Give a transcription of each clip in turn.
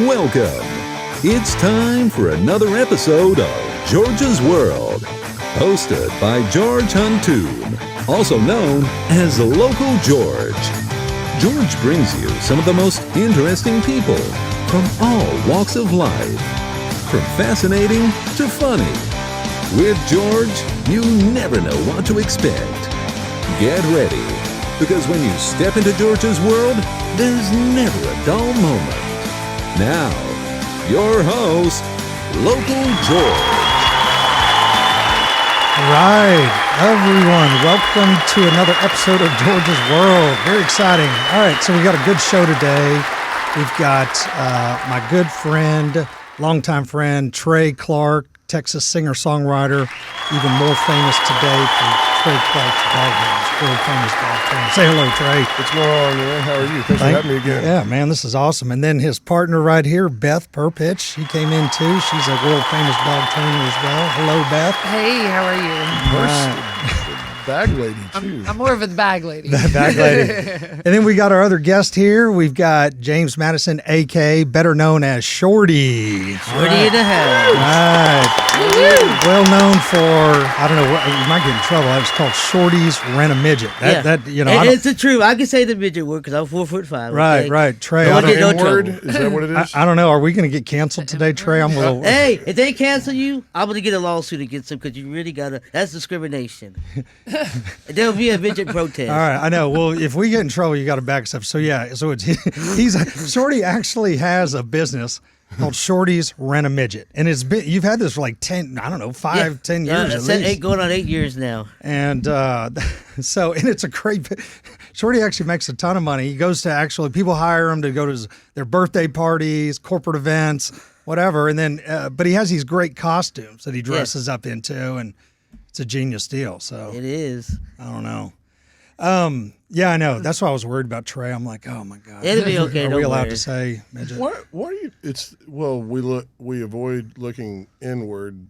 Welcome. It's time for another episode of George's World, hosted by George Huntoon, also known as Local George. George brings you some of the most interesting people from all walks of life, from fascinating to funny. With George, you never know what to expect. Get ready, because when you step into George's world, there's never a dull moment. Now, your host, Local George. All right, everyone, welcome to another episode of George's World. Very exciting. All right, so we got a good show today. We've got my good friend, longtime friend, Trey Clark, Texas singer-songwriter, even more famous today for Trey Clark's Dog House, world famous dog trainer. Say hello, Trey. What's going on, man? How are you? Thanks for having me again. Yeah, man, this is awesome. And then his partner right here, Beth Purpich, she came in too. She's a world famous dog trainer as well. Hello, Beth. Hey, how are you? Bag lady, too. I'm more of a bag lady. The bag lady. And then we got our other guest here. We've got James Mattison, a.k.a. better known as Shorty. Shorty in the house. Right. Well known for, I don't know, you might get in trouble. It's called Shorty's Rent a Midget. It's the truth. I can say the midget word because I'm 4'5". Right, okay? right. Trey, No I don't, N-word? Is that what it is? I don't know. Are we going to get canceled today, Trey? I'm a little. Hey, if they cancel you, I'm going to get a lawsuit against them because you really got to. That's discrimination. There'll be a midget protest. All right, I know. Well, if we get in trouble, you got to back us up. So yeah, so it's Shorty actually has a business called Shorty's Rent a Midget, and it's been, you've had this for like 10 years at least. Going on 8 years now. And so it's a great. Shorty actually makes a ton of money. He goes to people hire him to go to their birthday parties, corporate events, whatever, and then but he has these great costumes that he dresses up into, and it's a genius deal. So It is. I don't know. Yeah, I know. That's why I was worried about Trey. I'm like, oh my God. It'll be okay. Are Don't we allowed worry. to say midget? Why are you? We avoid looking inward,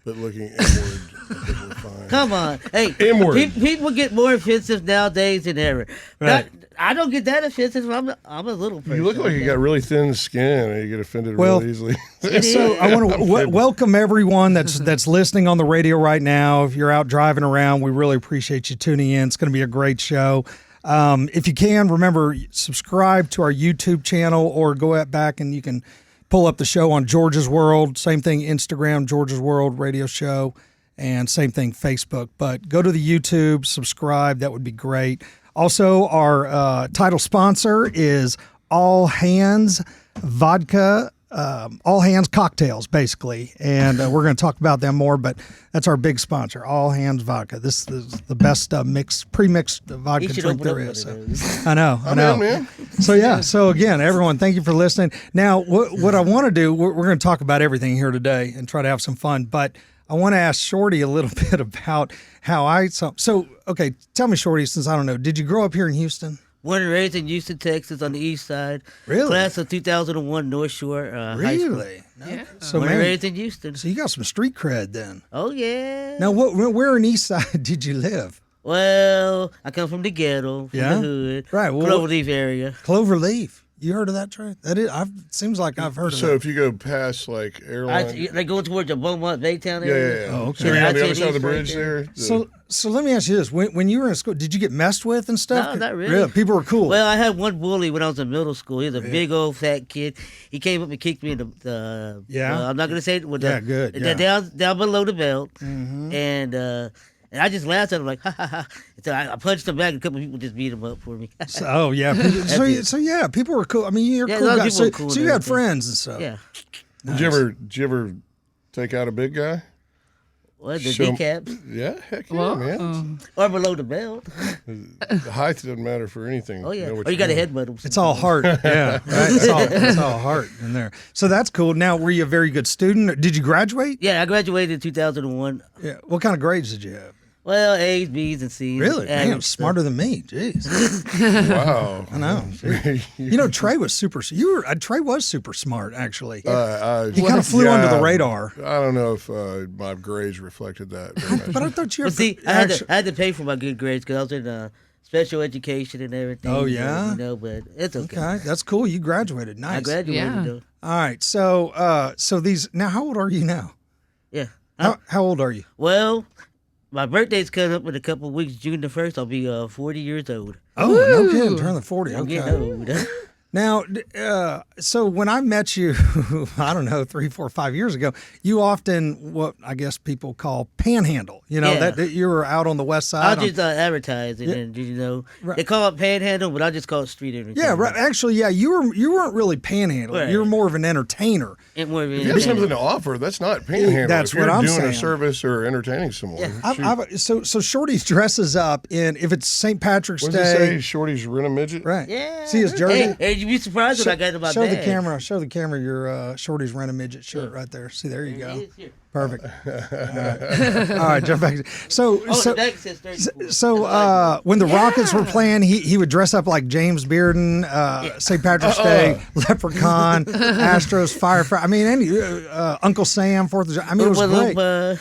but looking inward, I think we're fine. Come on. Hey, Inward. people get more offensive nowadays than ever. Right. I don't get that offensive. I'm a little person. You look like you got really thin skin, and you get offended Well, real easily. So I want to welcome everyone that's listening on the radio right now. If you're out driving around, we really appreciate you tuning in. It's going to be a great show. If you can, remember, subscribe to our YouTube channel or go back and you can pull up the show on George's World. Same thing, Instagram, George's World Radio Show, and same thing, Facebook. But go to the YouTube, subscribe. That would be great. Also, our title sponsor is All Hands Vodka, All Hands Cocktails, basically. And we're going to talk about them more, but that's our big sponsor, All Hands Vodka. This is the best pre-mixed vodka drink there is. So, I know. Man. So again, everyone, thank you for listening. Now, what I want to do, we're going to talk about everything here today and try to have some fun, but I want to ask Shorty a little bit about how okay, tell me, Shorty, since I don't know, did you grow up here in Houston? Born and raised in Houston, Texas, on the east side. Really? Class of 2001 North Shore High School. Really? Yeah. So, Born and man, raised in Houston. so you got some street cred then. Oh, yeah. Now, where in East Side did you live? Well, I come from the ghetto, from the hood. Right. Well, Cloverleaf area. Cloverleaf. You heard of that, Trey? Seems like I've heard of So that. if you go past like airline, They go towards the Beaumont Baytown area. yeah. Oh, okay. So you're on the I'd other say side of the these right bridge there. there. So let me ask you this: when you were in school, did you get messed with and stuff? No, not really. People were cool. Well, I had one bully when I was in middle school. He was a big old fat kid. He came up and kicked me in the I'm not gonna say it. With down below the belt, and I just laughed at him like, ha ha ha. So I punched him back, and a couple of people just beat him up for me. People were cool. I mean, you're Yeah, cool a lot of guys. people So, were cool so and you had everything. friends and stuff. Yeah. Did you ever take out a big guy? What, the Show 'em- kneecaps? Yeah, heck yeah, Well, man. Or below the belt. The height doesn't matter for anything. Oh, yeah. know what Or you got to doing. headbutt him. It's all heart. Yeah, right. It's all heart in there. So that's cool. Now, were you a very good student? Did you graduate? Yeah, I graduated in 2001. Yeah. What kind of grades did you have? Well, A's, B's, and C's. Really? Damn, average smarter than me. Jeez. Wow. I know. You know, Trey was super. Trey was super smart, actually. He kind of flew under the radar. I don't know if my grades reflected that. very much. But I thought you were. But see, I had to pay for my good grades because I was in special education and everything. Oh, yeah? But it's okay. Okay, that's cool. You graduated. Nice. I graduated, though. All right, so now, how old are you now? Yeah. How old are you? Well, my birthday's coming up in a couple of weeks. June the 1st, I'll be 40 years old. Oh, no kidding. Turn the 40. I'm Okay. getting old. Now, so when I met you, I don't know, 3, 4, 5 years ago, you often, what I guess people call panhandle. That you were out on the west side. I just advertise it, and Right. they call it panhandle, but I just call it street entertainment. Yeah, right. Actually, yeah, you weren't really panhandling. Right. You were more of an entertainer. If you have something to offer, that's not panhandling. That's if you're what I'm doing saying. a service or entertaining someone. Yeah. So Shorty dresses up in, if it's St. Patrick's What Day. does it say? Shorty's rent a midget? Right. Yeah. See his jersey? Hey, you'd be surprised when I got in my Show bag. Show the camera your Shorty's Rent a Midget shirt right there. See, there you go. Perfect. All right, jump back. So when the Rockets were playing, he would dress up like James Bearden, St. Patrick's Day, Leprechaun, Astros, Firefighter. I mean, Uncle Sam, 4th of July. I mean, it was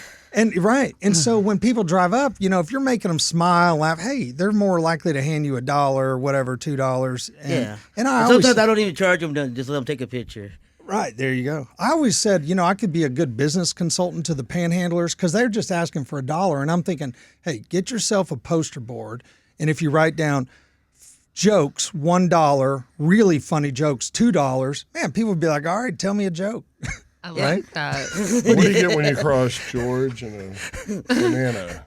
great. And so when people drive up, if you're making them smile, laugh, hey, they're more likely to hand you $1 or whatever, $2. And Sometimes I don't even charge them nothing, just let them take a picture. Right, there you go. I always said, I could be a good business consultant to the panhandlers because they're just asking for $1. And I'm thinking, hey, get yourself a poster board. And if you write down jokes, $1, really funny jokes, $2, man, people would be like, all right, tell me a joke. I like that. What do you get when you cross George and a banana?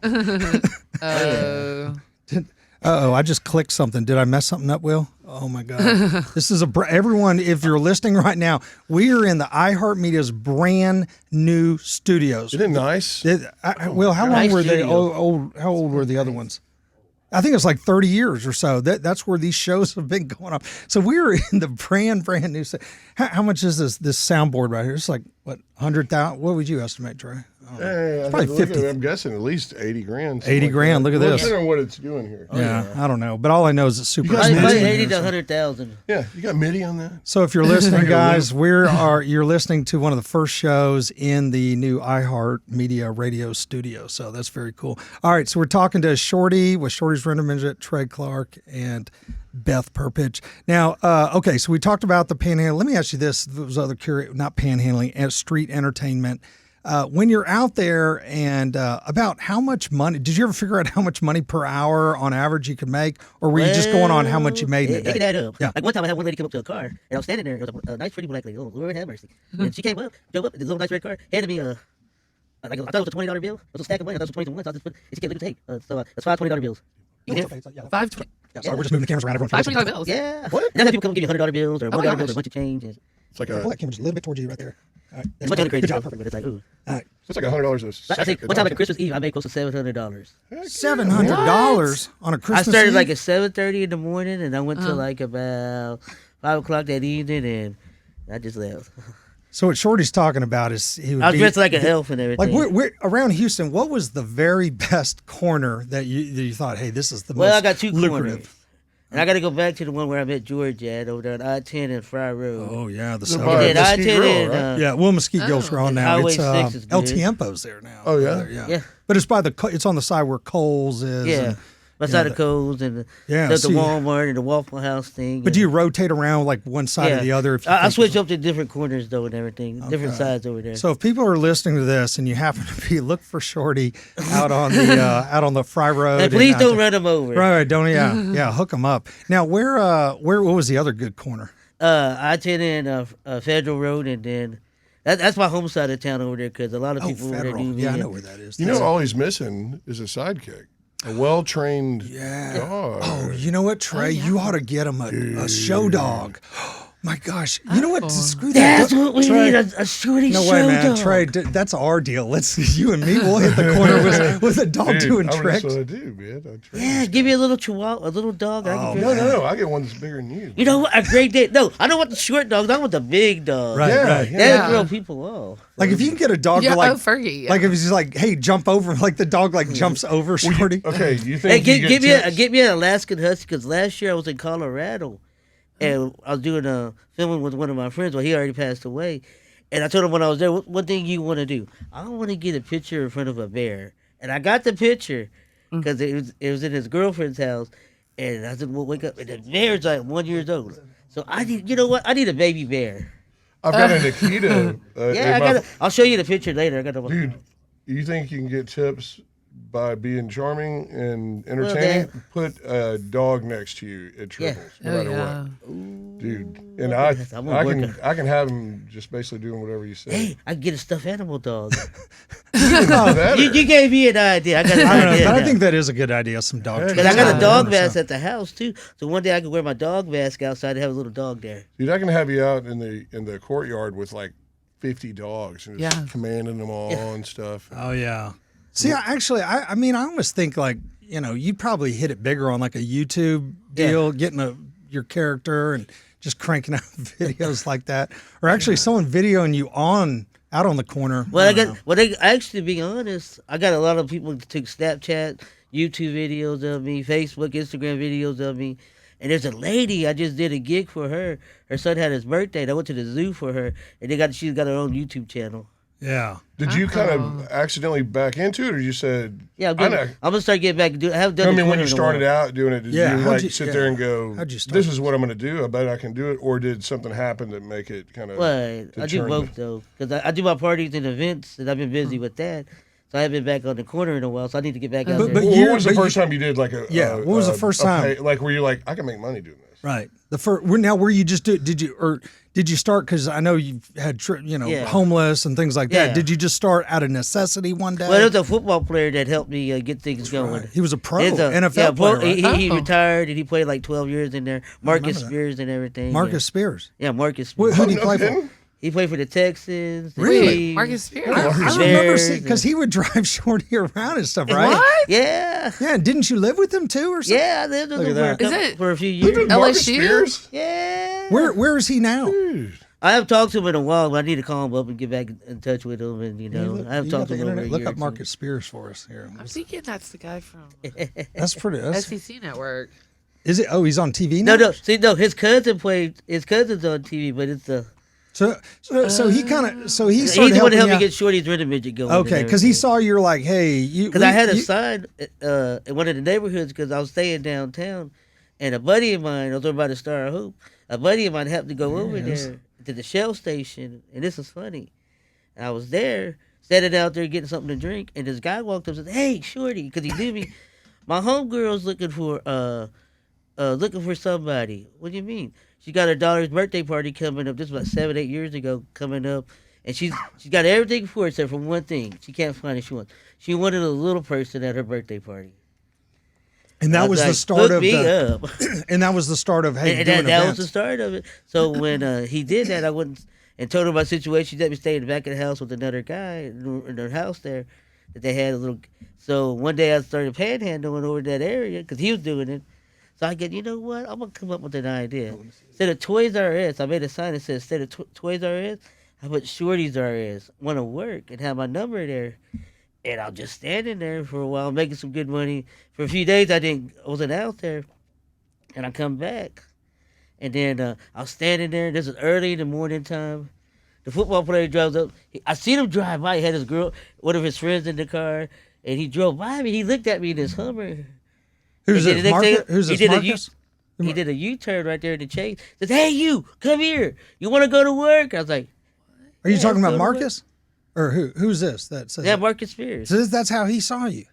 I just clicked something. Did I mess something up, Will? Oh my God. This is everyone, if you're listening right now, we are in the iHeartMedia's brand new studios. Isn't it nice? Will, how long were they old? How old were the other ones? I think it's like 30 years or so. That's where these shows have been going on. So we're in the brand new. How much is this soundboard right here? It's like, what, 100,000? What would you estimate, Trey? It's probably 50. I'm guessing at least 80 grand. 80 grand. Look at this. Depending on what it's doing here. I don't know. But all I know is it's super expensive. 80 to 100,000. Yeah, you got MIDI on that? So if you're listening, guys, you're listening to one of the first shows in the new iHeartMedia radio studio. So that's very cool. All right, so we're talking to Shorty with Shorty's Rent a Midget, Trey Clark, and Beth Purpich. Now, okay, so we talked about the panhandling. Let me ask you this: those other not panhandling, street entertainment. When you're out there, and about how much money? Did you ever figure out how much money per hour on average you could make, or were you just going on how much you made in a day? It add up. Yeah. Like one time, I had one lady come up to a car, and I was standing there. It was a nice, pretty black lady. Oh, Lord have mercy. And she came up, drove up, this little nice red car, handed me I thought it was a $20 bill. It was a stack of money. I thought it was 20 to 1. So I just put. She can't take. So that's $5 $20 bills. You get it? $5.20. Yeah, sorry, we're just moving the cameras around. Everyone $5.20 bills. Yeah. What? Now people come and give you $100 bills or $1 bills or a bunch of change. It's like pull that camera just a little bit towards you right there. All right. much other crazy stuff, but it's like, ooh. All right. So it's like $100 a second. I think one time at Christmas Eve, I made close to $700. $700 on a Christmas Eve? I started like at 7:30 in the morning, and I went to like about 5 o'clock that evening, and I just left. So what Shorty's talking about is I was dressed like an elf and everything. Like we're around Houston. What was the very best corner that you thought, hey, this is the most I got two lucrative? corners. And I got to go back to the one where I met George at over there on I-10 and Fry Road. Oh yeah, the Mesquite I-10 Grill, and Will Mesquite Grill's gone now. Highway It's 6 is El good. Tiempo's there now. Oh yeah, Yeah. But it's it's on the side where Kohl's is. Yeah. and, Beside the Coles and the Walmart and the Waffle House thing. But do you rotate around like one side or the other? If I switch up to different corners though and everything, different sides over there. So if people are listening to this and you happen to look for Shorty out on the Fry Road. And please don't run them over. Right, don't hook them up. Now what was the other good corner? I-10 and Federal Road, and then that's my home side of town over there because a lot of people over there do. Yeah, I know where that is. You know, all he's missing is a sidekick. A well-trained dog. Oh, you know what, Trey? You ought to get him a show dog. My gosh. You know what? Screw that. That's what we Trey, need, a Shorty no show way, man. dog. Trey, that's our deal. You and me, we'll hit the corner with a dog doing tricks. That's what I do, man. Yeah, give me a little chihuahua, a little dog. No. I get one that's bigger than you. You know what? A Great Dane. No, I don't want the short dogs. I want the big dog. Right. That'll throw people off. Like if you can get a dog to Fergie. Like if he's like, hey, jump over, like the dog jumps over Shorty. Okay, you think get me an Alaskan Husky because last year I was in Colorado. And I was doing a filming with one of my friends. Well, he already passed away. And I told him when I was there, one thing you want to do? I want to get a picture in front of a bear. And I got the picture because it was in his girlfriend's house. And I said, well, wake up. And the bear's like 1 year old. So I need, you know what? I need a baby bear. I've got an Akita. I'll show you the picture later. Dude, you think you can get tips by being charming and entertaining? Put a dog next to you. It triples no matter what. Dude, and I can have him just basically doing whatever you say. Hey, I can get a stuffed animal dog. You gave me an idea. I got an idea. But I think that is a good idea. Some dog. Because I got a dog mask at the house too. So one day I can wear my dog mask outside and have a little dog there. Dude, I can have you out in the courtyard with like 50 dogs and just commanding them all and stuff. Oh yeah. See, I mean, I almost think like, you'd probably hit it bigger on like a YouTube deal, getting your character and just cranking out videos like that, or actually someone videoing you out on the corner. Well, actually, to be honest, I got a lot of people that took Snapchat, YouTube videos of me, Facebook, Instagram videos of me. And there's a lady, I just did a gig for her. Her son had his birthday, and I went to the zoo for her, and she's got her own YouTube channel. Yeah. Did you kind of accidentally back into it, or you said, "Yeah, I'm gonna start getting back to do it"? I have done. I mean, when you started out doing it, did you sit there and go, how'd you start? "This is what I'm going to do. I bet I can do it," or did something happen that make it kind of? Well, I do both though, because I do my parties and events, and I've been busy with that. So I haven't been back on the corner in a while, so I need to get back out there. But what was the first time you did like a? What was the first time? Like where you're like, I can make money doing this. Right. Now, were you just did you start? Because I know you've had homeless and things like that. Yeah. Did you just start out of necessity one day? Well, there was a football player that helped me get things going. Right. He was a pro NFL player. Right? He retired and he played like 12 years in there. Marcus Spears and everything. Marcus Spears. Yeah, Marcus Spears. Who did he play for? He played for the Texans. Really? Marcus Spears? I remember because he would drive Shorty around and stuff, right? What? Yeah. Yeah, didn't you live with him too or something? Yeah, I lived with him for a few years. LSU? Yeah. Where is he now? I haven't talked to him in a while, but I need to call him up and get back in touch with him. And, I haven't talked to him over a year. Look up Marcus Spears for us here. I'm thinking that's the guy from That's pretty. SEC Network. Is it? Oh, he's on TV now? No. See, no, his cousin's on TV, but it's the... So he kind of started he's the one to help me out. get Shorty's rhythm midget going. Okay, because he saw you're like, hey, because I had a sign in one of the neighborhoods because I was staying downtown, and a buddy of mine, I was over by the Star of Hope. A buddy of mine happened to go over there to the Shell station, and this is funny. I was there, standing out there getting something to drink, and this guy walked up and said, "Hey, Shorty," because he knew me. My homegirl's looking for somebody. What do you mean? She got her daughter's birthday party coming up. This was about 7-8 years ago coming up. And she's got everything for her except for one thing. She can't find it. She wanted a little person at her birthday party. And that was the start of and that was the start of that was the start of it. So when he did that, I went and told her my situation. She let me stay in the back of the house with another guy in their house there that they had a little. So one day I started panhandling over that area because he was doing it. So I get, you know what? I'm going to come up with an idea. Instead of Toys R Us, I made a sign that says, instead of Toys R Us, I put Shorty's R Us. Want to work and have my number there. And I'll just stand in there for a while, making some good money. For a few days, I wasn't out there. And I come back. And then I was standing there. This is early in the morning time. The football player drives up. I seen him drive by. He had one of his friends in the car. And he drove by me. He looked at me in his Hummer. Who's this, Marcus? He did a U-turn right there in the chase. Says, "Hey, you, come here. You want to go to work?" I was like, "Are you talking about Marcus, or who? Who's this?" That says Marcus Spears. So that's how he saw you.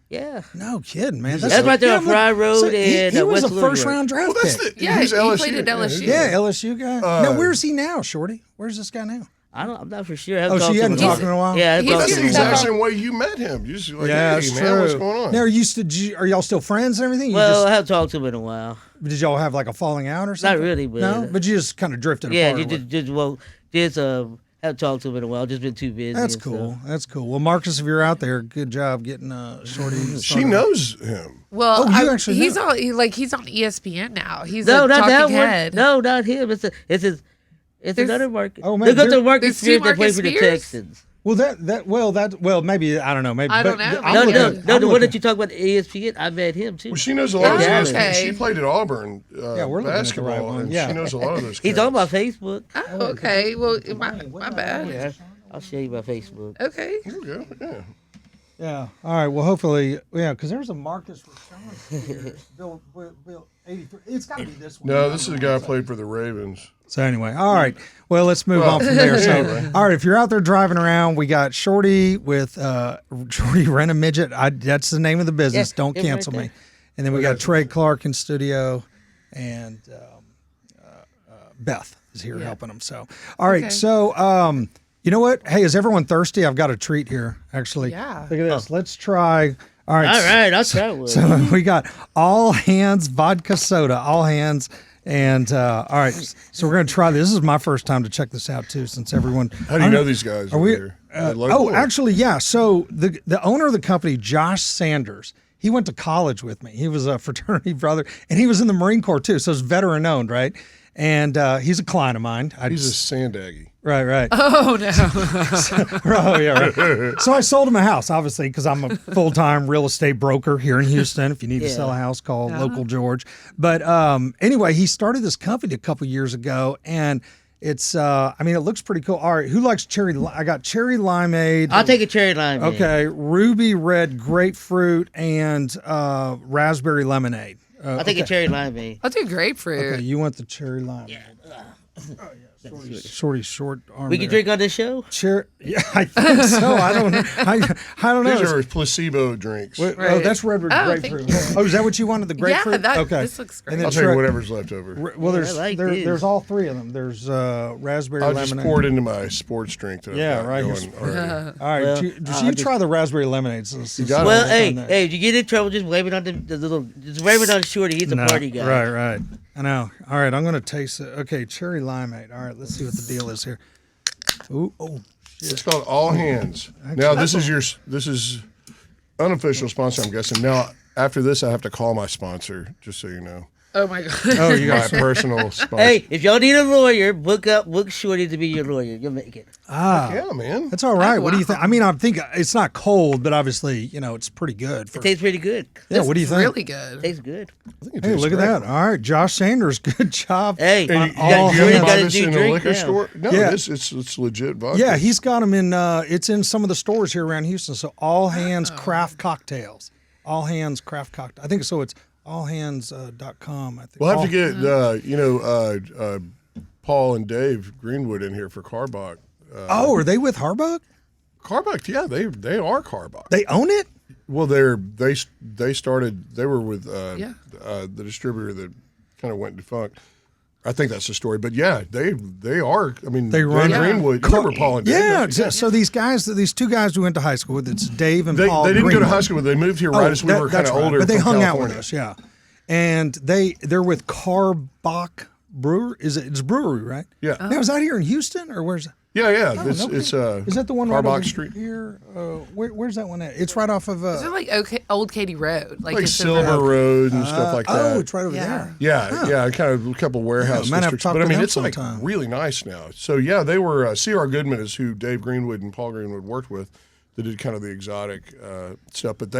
Yeah. No kidding, man. That's right there on Fry Road. So and he was West a first-round draft pick. He played at LSU. Yeah, LSU guy. Now, where's he now, Shorty? Where's this guy now? I'm not for sure. So you hadn't talked in a while? Yeah, that's the exact same way you met him. You just like, hey, that's man, true. what's going on? Now, are y'all still friends and everything? I haven't talked to him in a while. Did y'all have like a falling out or something? Not really, but no. But you just kind of drifted apart. haven't talked to him in a while. Just been too busy. That's cool. That's cool. Well, Marcus, if you're out there, good job getting Shorty. She knows him. Well, he's know. on ESPN now. He's not talking that head. one. No, not him. It's another Marcus. Oh man, look up the Marcus Spears that played for the Texans. Well, maybe I don't know. Maybe I don't know. No, the one that you talk about ESPN, I met him too. Well, she knows a lot of those. Okay. She played at Auburn we're basketball, looking at the right one. and Yeah. she knows a lot of those. He's on my Facebook. Oh, okay. Well, my bad. Yeah, I'll show you my Facebook. Okay. Here we go. Yeah. Yeah. All right. Well, hopefully, because there's a Marcus Rashawn here. Bill 83. It's got to be this one. No, this is the guy who played for the Ravens. So anyway, all right. Well, let's move on from there. So, all right, if you're out there driving around, we got Shorty with Shorty Rent a Midget. That's the name of the business. Yeah, Don't cancel me. And then we got Trey Clark in studio, and Beth is here helping them. So, all right. So, you know what? Hey, is everyone thirsty? I've got a treat here, actually. Yeah. Look at this. Let's try. All right. All right, I'll try one. So we got All Hands vodka soda. All Hands. And all right, so we're going to try this. This is my first time to check this out too, since everyone. How do you know these guys? Are we? Here? Actually, yeah. So the owner of the company, Josh Sanders, he went to college with me. He was a fraternity brother, and he was in the Marine Corps too. So it's veteran owned, right? And he's a client of mine. He's a sand aggie. Right. Oh no. Oh yeah. Right. So I sold him a house, obviously, because I'm a full-time real estate broker here in Houston. If you need to sell a house, call local George. But anyway, he started this company a couple years ago, and it's it looks pretty cool. All right, who likes cherry? I got cherry limeade. I'll take a cherry limeade. Okay, ruby red grapefruit and raspberry lemonade. I'll take a cherry limeade. I'll do grapefruit. Okay, you want the cherry limeade? Yeah. Shorty short arm. We can drink on this show? Yeah, I think so. I don't know. I don't know. These are placebo drinks. Oh, that's red grapefruit. Oh, is that what you wanted, the grapefruit? Yeah, okay. This looks great. And then I'll take whatever's left over. Well, like there's all three of them. There's raspberry I'll lemonade. just pour it into my sports drink. That Yeah, I've got right. going already. All right, you try the raspberry lemonade. So got it. Well, hey, if you get in trouble, just blame it on just blame it on Shorty. He's a party guy. Right. I know. All right, I'm going to taste it. Okay, cherry limeade. All right, let's see what the deal is here. Ooh, shit. It's called All Hands. Now this is unofficial sponsor, I'm guessing. Now after this, I have to call my sponsor, just so you know. Oh my god. Oh, you My got personal sponsor. Hey, if y'all need a lawyer, book Shorty to be your lawyer. You'll make it. Yeah, man. That's all right. What do you think? I mean, I'm thinking it's not cold, but obviously, it's pretty good. It tastes pretty good. Yeah, what do you think? Really good. It tastes good. Hey, look at that. All right, Josh Sanders, good job. Hey, And you got you got buy a this new in a drink liquor now. store? No, Yeah. it's legit vodka. Yeah, he's got them in. It's in some of the stores here around Houston. So All Hands Craft Cocktails. All Hands Craft Cocktail. I think so. It's allhands.com. I think. We'll have to get Paul and Dave Greenwood in here for Carbach. Are they with Harbuck? Carbach, yeah, they are Carbach. They own it? Well, they started. They were with the distributor that kind of went defunct. I think that's the story. But yeah, they are. I mean, They run Greenwood. You remember Paul and Dave? Yeah. So these two guys we went to high school with, it's Dave and Paul. They didn't Greenwood. go to high school, but they moved here right as we were kind that's of right. older. But they from hung out California. with us, yeah. And they're with Carbach Brewer. It's a brewery, right? Yeah. Now, is that here in Houston or where's? Yeah. Is that the one Carbach right over Street here? Where's that one at? It's right off of. Is it like Old Katy Road? like it's Silver Road and stuff like that. Oh, it's right over there. Yeah, kind of a couple warehouse might have to districts. talk But I to mean, them it's like sometime. really nice now. So yeah, they were C.R. Goodman is who Dave Greenwood and Paul Greenwood worked with. They did kind of the exotic stuff, but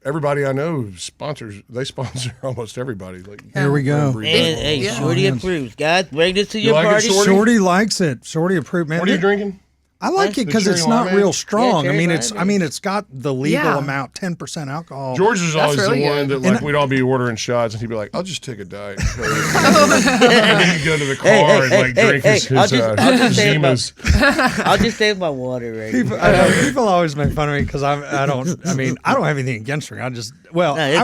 everybody I know sponsors. They sponsor almost everybody. Like Here we go. And hey, Shorty approves. Guys, bring this to your like it, party. Shorty? Shorty likes it. Shorty approved, man. What are you drinking? I like it because The it's cherry not limeade? real strong. Yeah, I mean, cherry it's got the legal Yeah. amount, 10% alcohol. George is always really the one good. that we'd all be ordering shots, and he'd be like, "I'll just take a diet." And then he'd go to the car and drink his I'll just save my- Zimas. I'll just save my water right now. I know, people always make fun of me because I don't have anything against her. No, it's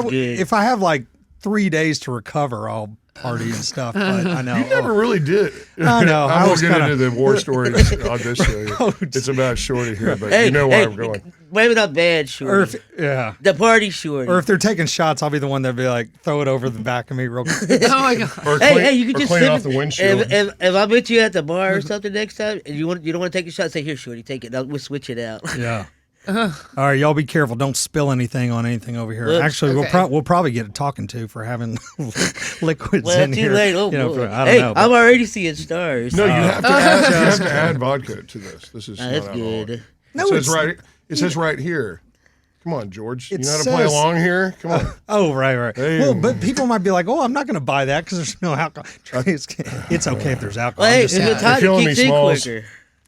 good. if I have like 3 days to recover, I'll party and stuff. But I know. You never really did. I know. I I won't was get kinda- into the war stories on this show. It's about Shorty here, but you know where I'm going. Blame it on bad Shorty. The party Shorty. Or if they're taking shots, I'll be the one that'll be like, throw it over the back of me real quick. Oh my god. Or Hey, you can just clean sip off it. the windshield. If I met you at the bar or something next time, and you don't want to take a shot, say, "Here, Shorty, take it." We'll switch it out. Yeah. All right, y'all be careful. Don't spill anything on anything over here. Whoops. Actually, Okay. we'll probably get a talking to for having liquids Well, in too here. late. Oh, You know, boy. I don't Hey, know. I'm already seeing stars. No, you have to add vodka to this. This is That's not good. alcoholic. No, It says it's- right. It says right here. Come on, George. You It know how to play says- along here? Come on. Oh, right. Hey. Well, but people might be like, "Oh, I'm not going to buy that because there's no alcohol." It's okay if there's alcohol. Well, I'm hey, just if saying. it's hot, You're it killing kicks me, in Smalls. quicker.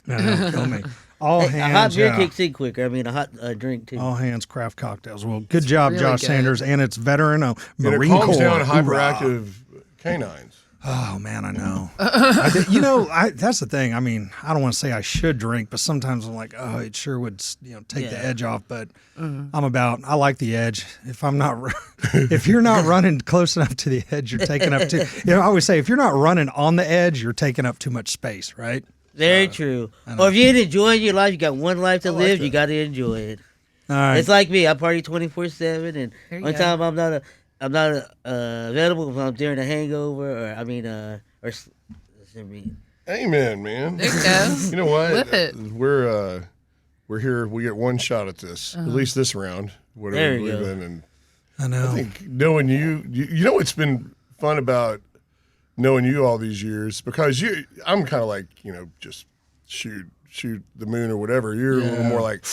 No, kill me. All hands. A hot beer kicks in quicker. I mean, a hot drink too. All hands craft cocktails. Well, good job, really Josh Sanders, and it's veteran Marine Corps. It calms down hyperactive canines. Oh man, I know. That's the thing. I mean, I don't want to say I should drink, but sometimes I'm like, oh, it sure would, take the edge off. But I like the edge. If you're not running close enough to the edge, you're taking up too. I always say, if you're not running on the edge, you're taking up too much space, right? Very true. Or if you ain't enjoying your life, you got one life to live. You got to enjoy it. All right. It's like me. I party 24/7, and one time I'm not available if I'm during a hangover, Amen, man. There you go. You know what? With it. We're here. We get one shot at this, at least this round. Whatever we believe in, and I know. I think knowing you know what's been fun about knowing you all these years, because I'm kind of like, just shoot the moon or whatever. You're a little more like,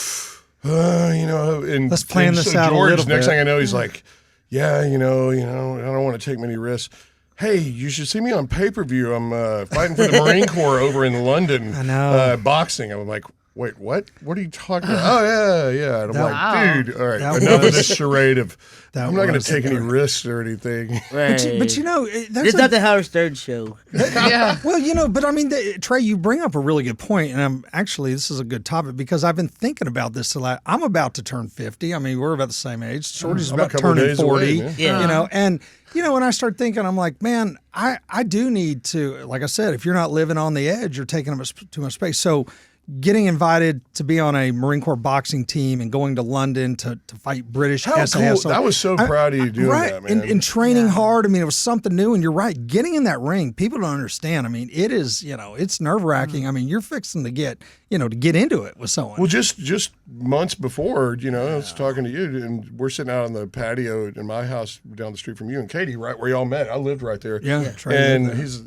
and let's plan this out George, a little bit. Next thing I know, he's like, yeah, I don't want to take many risks. Hey, you should see me on pay-per-view. I'm fighting for the Marine Corps over in London. I know. Boxing. I'm like, wait, what? What are you talking about? Oh, yeah. And I'm like, dude, all right, enough of this charade of I'm not going to take any risks or anything. Right. But it's not the Howard Stern show. Yeah. Well, but I mean, Trey, you bring up a really good point, and this is a good topic because I've been thinking about this a lot. I'm about to turn 50. I mean, we're about the same age. Shorty's about turning 40. Yeah. And when I start thinking, I'm like, man, I do need to, like I said, if you're not living on the edge, you're taking up too much space. So getting invited to be on a Marine Corps boxing team and going to London to fight British SAS. Cool. I was so proud of you doing that, man. And training hard. I mean, it was something new. And you're right. Getting in that ring, people don't understand. I mean, it is, it's nerve-wracking. I mean, you're fixing to get into it with someone. Well, just months before, I was talking to you, and we're sitting out on the patio in my house down the street from you and Katie, right where y'all met. I lived right there. Yeah. And he's,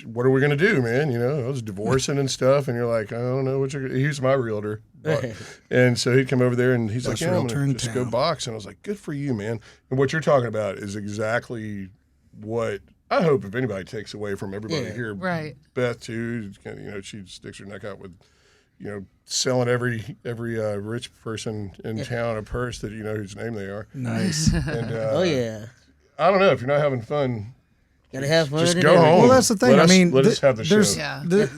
what are we going to do, man? I was divorcing and stuff, and you're like, I don't know what he's my realtor. And so he'd come over there, and he's like, I'm going to just go box. And I was like, good for you, man. And what you're talking about is exactly what I hope if anybody takes away from everybody here. Right. Beth, too, she sticks her neck out with, selling every rich person in town a purse that whose name they are. Nice. And, oh, yeah. I don't know. If you're not having fun, gotta have fun. Just go home. Well, that's the thing. Let us have the show.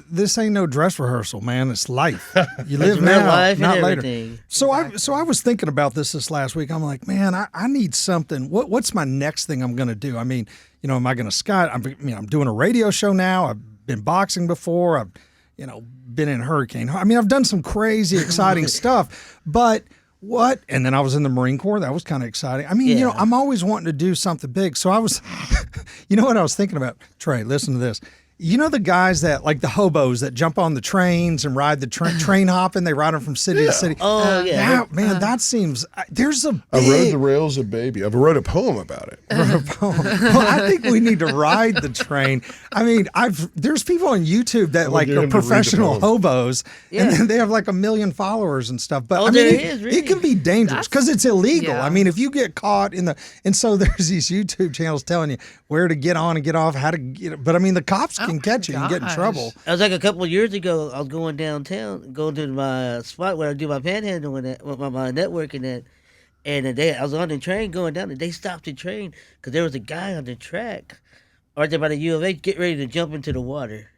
This ain't no dress rehearsal, man. It's life. You live now, life not later. Everything. So I was thinking about this last week. I'm like, man, I need something. What's my next thing I'm going to do? I mean, am I going to sky? I'm doing a radio show now. I've been boxing before. I've been in hurricane. I mean, I've done some crazy, exciting stuff, but. What? And then I was in the Marine Corps. That was kind of exciting. I mean, I'm always wanting to do something big. So I was, what I was thinking about? Trey, listen to this. The guys that, like the hobos that jump on the trains and ride the train hopping, they ride them from city to city. Oh, yeah. That seems, there's a big... I rode the rails of baby. I wrote a poem about it. Well, I think we need to ride the train. I mean, there's people on YouTube that are professional hobos, and then they have like 1 million followers and stuff. But it can be dangerous because it's illegal. Yeah. I mean, if you get caught and so there's these YouTube channels telling you where to get on and get off, how to get, but I mean, the cops can catch you and get in trouble. I was like a couple of years ago, I was going downtown, going to my spot where I do my panhandling with my networking at. And I was on the train going down, and they stopped the train because there was a guy on the track right there by the U of H getting ready to jump into the water.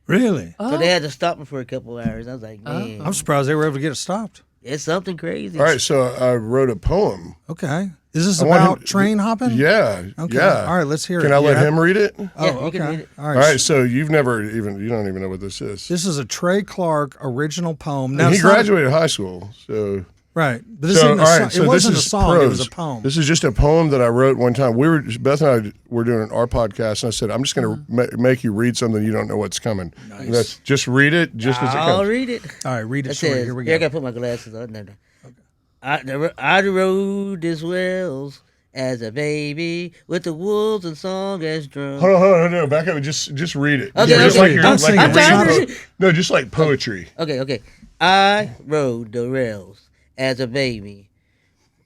Really? So they had to stop him for a couple of hours. I was like, man. I'm surprised they were able to get it stopped. It's something crazy. All right, so I wrote a poem. Okay. Is this about train hopping? Yeah. Okay. Yeah. All right, let's hear it. Can I let him read it? Yeah, you can read it. All right. All right, so you don't even know what this is. This is a Trey Clark original poem. Now, he graduated high school, so... Right. But this it wasn't a song, prose. It was a poem. This is just a poem that I wrote one time. Beth and I were doing our podcast, and I said, I'm just going to make you read something you don't know what's coming. Nice. Just read it just as it comes. I'll read it. All right, read it. Here we go. I got to put my glasses on. No. Okay. I rode this wells as a baby with the wolves and song as drum. Hold on, no, back up. Just read it. Okay, just like don't sing it. No, just like poetry. Okay. I rode the rails as a baby.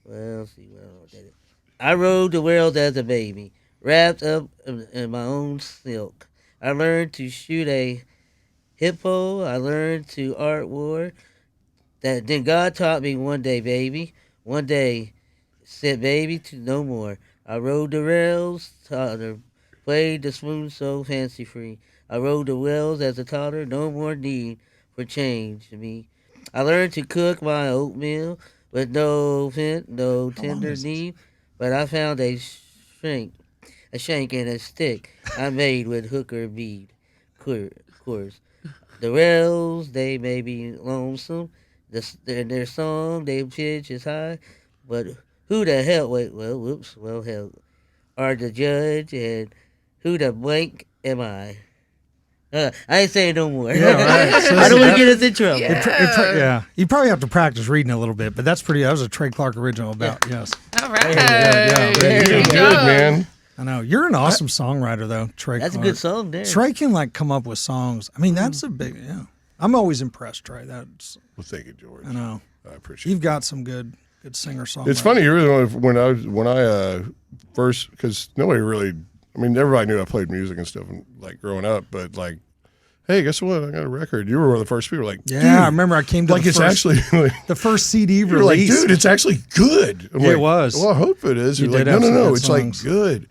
Well, let's see. I rode the rails as a baby, wrapped up in my own silk. I learned to shoot a hippo. I learned to art war. Then God taught me one day, baby. One day, said baby to no more. I rode the rails, taught her, played the smooth so fancy free. I rode the wells as a toddler, no more need for change to me. I learned to cook my oatmeal with no vent, no tender need, but I found a shank and a stick I made with hooker bead. Course. The rails, they may be lonesome, their song, they pitch is high, but who the hell, hell, are the judge and who the blank am I? I ain't saying no more. Yeah, right. So I don't want to get us in trouble. Yeah. You probably have to practice reading a little bit, but that was a Trey Clark original about, yes. All right. You're good, man. I know. You're an awesome songwriter, though, Trey That's Clark. a good song there. Trey can, come up with songs. I mean, that's a big, I'm always impressed, Trey. Well, thank you, George. I know. I appreciate You've got some good singer-songwriters. It's funny, when I first, because nobody really, everybody knew I played music and stuff, and growing up, but hey, guess what? I got a record. You were one of the first people. Yeah, I remember I came to the first CD release. You're like, dude, it's actually good. It was. Well, I hope it is. You're like, no, it's good.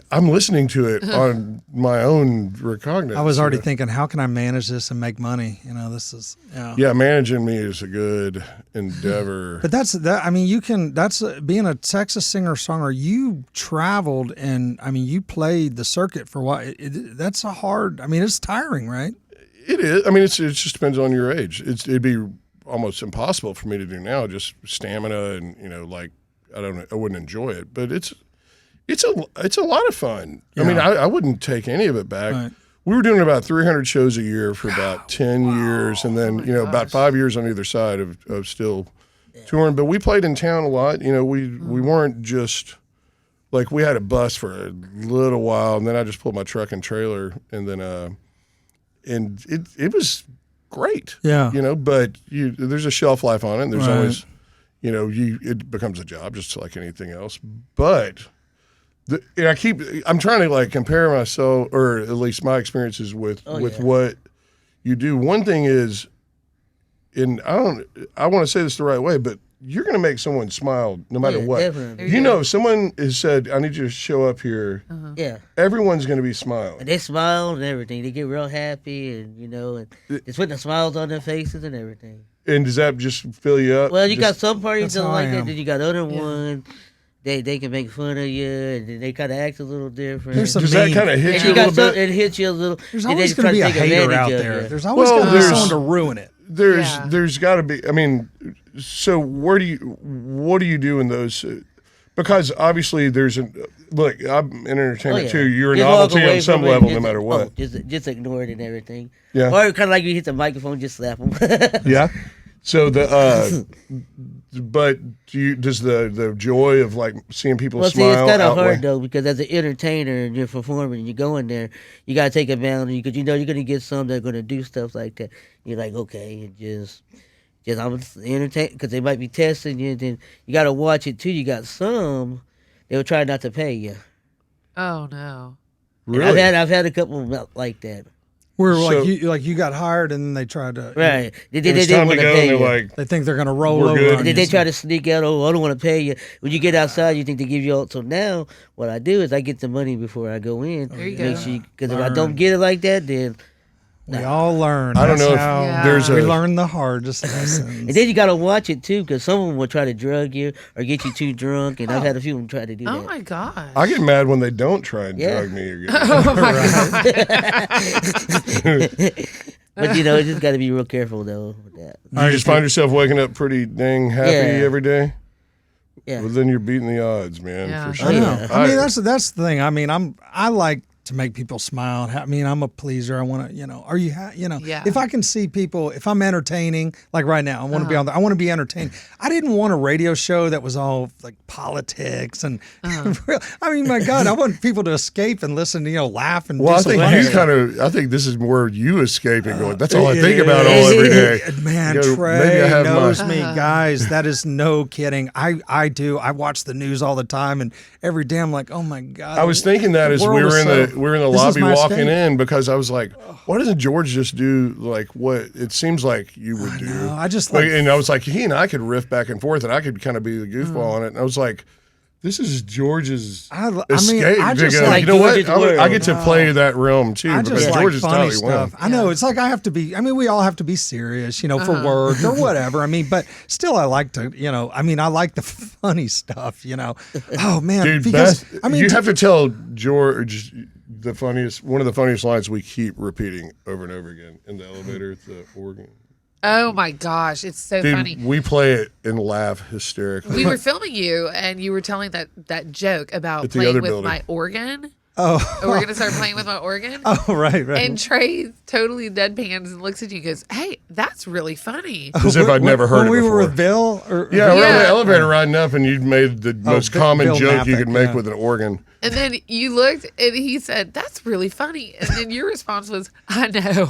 I'm listening to it on my own recognizance. I was already thinking, how can I manage this and make money? This is Yeah, managing me is a good endeavor. But that's being a Texas singer-songwriter. You traveled and you played the circuit for what? That's a hard. it's tiring, right? It is. It just depends on your age. It'd be almost impossible for me to do now. Just stamina and I wouldn't enjoy it, but it's a lot of fun. Yeah. I wouldn't take any of it back. Right. We were doing about 300 shows a year for about 10 years, and then about 5 years on either side of still touring. But we played in town a lot. We weren't just we had a bus for a little while, and then I just pulled my truck and trailer, and then and it was great. Yeah. But there's a shelf life on it. And there's always it becomes a job just like anything else, but. I'm trying to compare myself, or at least my experiences with what you do. One thing is, I want to say this the right way, but you're going to make someone smile no matter what. Definitely. Someone has said, "I need you to show up here." Yeah. Everyone's going to be smiling. And they smile and everything. They get real happy, and and it's putting the smiles on their faces and everything. And does that just fill you up? Well, you got some parties that like that. Then you got other ones. They can make fun of you, and then they kind of act a little different. Does that kind of hit you a little bit? It hits you a little. There's always going to be a hater out there. There's always going to be someone to ruin it. There's got to be. So what do you do in those? Because obviously look, I'm in entertainment too. You're a novelty on some level, no matter what. Just ignore it and everything. Yeah. Or kind of like you hit the microphone, just slap them. Yeah. So but does the joy of seeing people smile? Well, see, it's kind of hard though, because as an entertainer and you're performing and you go in there, you gotta take a boundary because you're gonna get some that are gonna do stuff like that. You're like, okay, just I'm entertain because they might be testing you. Then you gotta watch it too. You got some they will try not to pay you. Oh no! Really? I've had a couple like that. Where you got hired and then they tried to right. They didn't want to pay you. They think they're gonna roll over. And then they try to sneak out. Oh, I don't want to pay you. When you get outside, you think they give you all. So now, what I do is I get the money before I go in. There you go. go. Because if I don't get it like that, then we all learn. I don't know if we learn the hardest lessons. And then you got to watch it too, because some of them will try to drug you or get you too drunk. And I've had a few of them try to do that. Oh my god! I get mad when they don't try and drug me or get me. Oh my god! But you just got to be real careful though with that. You just find yourself waking up pretty dang happy every day. Yeah. Well, then you're beating the odds, man. For sure. I know. That's the thing. I like to make people smile. I'm a pleaser. I want to, are you, if I can see people, if I'm entertaining, like right now, I want to be on I want to be entertaining. I didn't want a radio show that was all like politics and, my God, I want people to escape and listen, laugh and I think this is more you escaping going, that's all I think about all every day. Man, Trey knows me, guys. That is no kidding. I do. I watch the news all the time and every day I'm like, oh my God. I was thinking that as we were were in the lobby walking in because I was like, why doesn't George just do like what it seems like you would do? And I was like, he and I could riff back and forth, and I could kind of be the goofball on it. And I was like, this is George's escape. I just you know what? I get to play that realm too because George is funny stuff. I know it's like I have to be. I mean, we all have to be serious, for work or whatever. I mean, but still, I like to, I mean, I like the funny stuff. Oh man, dude, because you have to tell George one of the funniest lines we keep repeating over and over again in the elevator at the organ. Oh my gosh, it's so funny. We play it and laugh hysterically. We were filming you, and you were telling that joke about playing with my organ. Oh, we're gonna start playing with my organ. Oh, right. And Trey totally deadpans and looks at you and goes, "Hey, that's really funny." As if I'd never heard it before. When we were with Bill? We're on the elevator riding up, and you made the most common joke you could make with an organ. And then you looked, and he said, "That's really funny." And then your response was, "I know."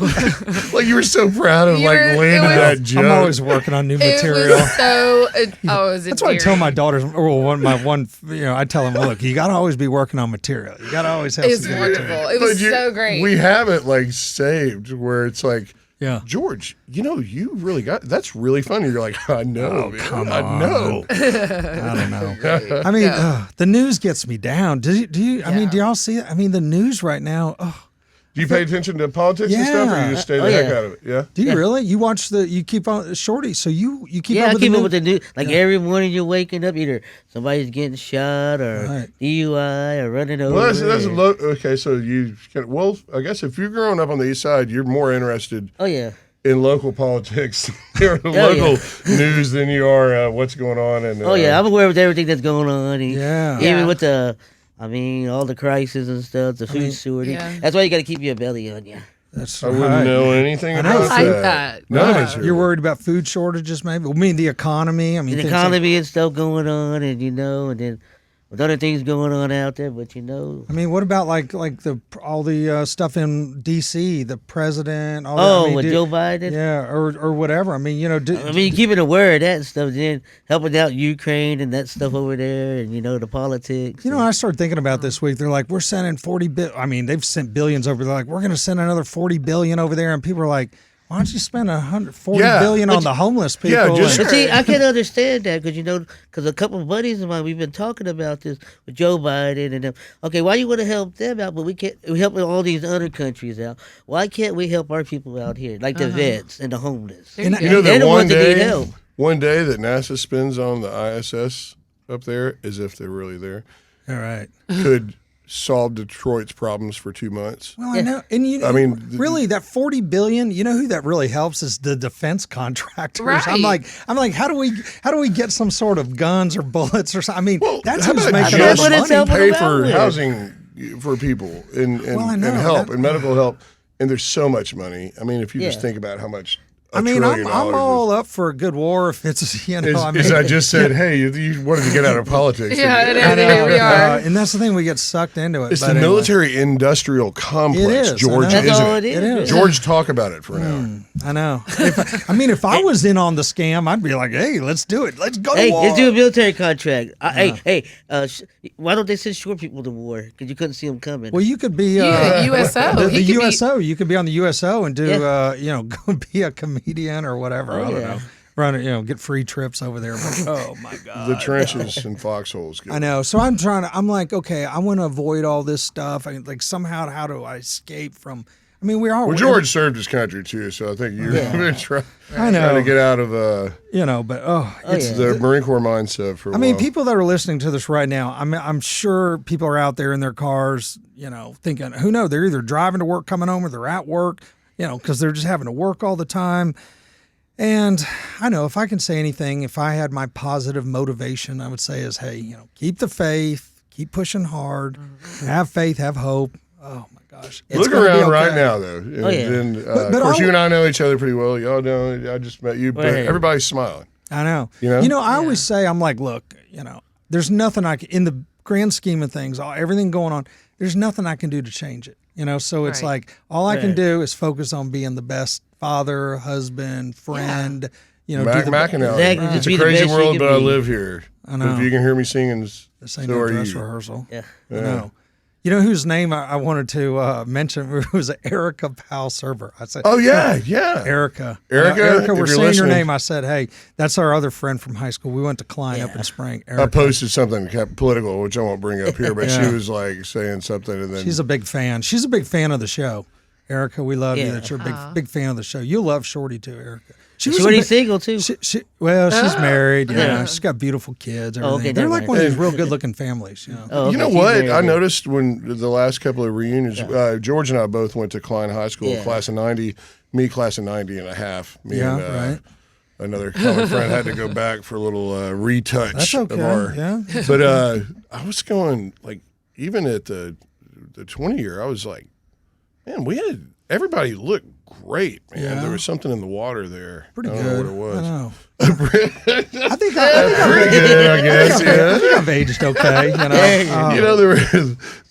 Well, you were so proud of landing that joke. I'm always working on new material. It was That's why I tell my daughters, I tell them, look, you got to always be working on material. You got to always have. It's wonderful. It was so great. We have it saved where it's like. Yeah, George, you really that's really funny. You're like, I know, come on. I know. I don't know. I mean, the news gets me down. Do you? I mean, do y'all see it? I mean, the news right now. Do you pay attention to politics and stuff, or you just stay the heck out of it? Yeah. Do you really? You watch you keep on Shorty, so you keep up with I keep up with the news. Like every morning you're waking up, either somebody's getting shot or DUI or running over. Well, that's okay. So I guess if you're growing up on the east side, you're more interested. In local politics or local news than you are what's going on. And I'm aware of everything that's going on. Even with all the crises and stuff, the food shortage. Yeah. That's why you got to keep your belly on you. I wouldn't know anything about that. No, you're worried about food shortages, maybe? I mean, the economy. I mean, the economy and stuff going on, and and then with other things going on out there, but I mean, what about all the stuff in D.C., the president? With Joe Biden? Yeah, or whatever. I mean, keeping aware of that stuff, then helping out Ukraine and that stuff over there, and the politics. I started thinking about this week. They're like, we're sending $40 billion. I mean, they've sent billions over. They're like, we're going to send another $40 billion over there, and people are like, why don't you spend $140 billion on the homeless people? Yeah, but see, I can understand that because a couple of buddies of mine, we've been talking about this with Joe Biden and them. Okay, why you want to help them out, but we help all these other countries out? Why can't we help our people out here, like the vets and the homeless? They're the ones that need help. One day that NASA spends on the ISS up there, as if they're really there. All right. Could solve Detroit's problems for 2 months. Well, I know, and really, that $40 billion. You know who that really helps is the defense contractors. Right. I'm like, how do we get some sort of guns or bullets or something? I mean, that's who's making all the money. Pay for housing for people and help and medical help, and there's so much money. I mean, if you just think about how much. I'm all up for a good war if it's, As I just said, hey, you wanted to get out of politics. Yeah, here we are. And that's the thing, we get sucked into it. It's the military-industrial complex, George. That's all it is. George, talk about it for an hour. I know. If I was in on the scam, I'd be like, hey, let's do it. Let's go to war. Let's do a military contract. Why don't they send short people to war? Because you couldn't see them coming. Well, you could be USO. The USO. You could be on the USO and do, go be a comedian or whatever. I don't know. Run it, get free trips over there. Oh my God. The trenches and foxholes. I know. So I'm like, okay, I want to avoid all this stuff. Somehow, how do I escape from? I mean, George served his country too, so I think you're trying to get out of it's the Marine Corps mindset for a while. People that are listening to this right now, I'm sure people are out there in their cars, thinking, who knows, they're either driving to work, coming home, or they're at work, because they're just having to work all the time. And I know if I can say anything, if I had my positive motivation, I would say is, hey, keep the faith, keep pushing hard, have faith, have hope. Oh my gosh. Look around right now, though. And of course, you and I know each other pretty well. Y'all know, I just met you, but everybody's smiling. I know. I always say, I'm like, look, there's nothing in the grand scheme of things, everything going on, there's nothing I can do to change it. So it's like, all I can do is focus on being the best father, husband, friend. McAnally. It's a crazy world, but I live here. I know. If you can hear me singing, this ain't no dress rehearsal. Yeah. I know. You know whose name I wanted to mention was Erica Powell Server. I said, "Oh yeah, Erica, Erica, we're saying your name." I said, "Hey, that's our other friend from high school. We went to Klein up in Spring." Erica. I posted something political, which I won't bring up here, but she was like saying something, and then she's a big fan. She's a big fan of the show. Erica, we love you. That you're a big fan of the show. You love Shorty too, Erica. Shorty's single too. She's married. Yeah, she's got beautiful kids. Okay, they're like one of these real good-looking families. You know, you know what? I noticed when the last couple of reunions, George and I both went to Klein High School, class of '90. Me, class of '90 and a half. Me and another common friend had to go back for a little retouch. That's okay. Of our. But I was going like even at the 20-year, I was like, man, everybody looked great, man. Yeah. There was something in the water there. Pretty good. I don't know what it was. I know. I think pretty good, I guess. I think I've aged okay. You know,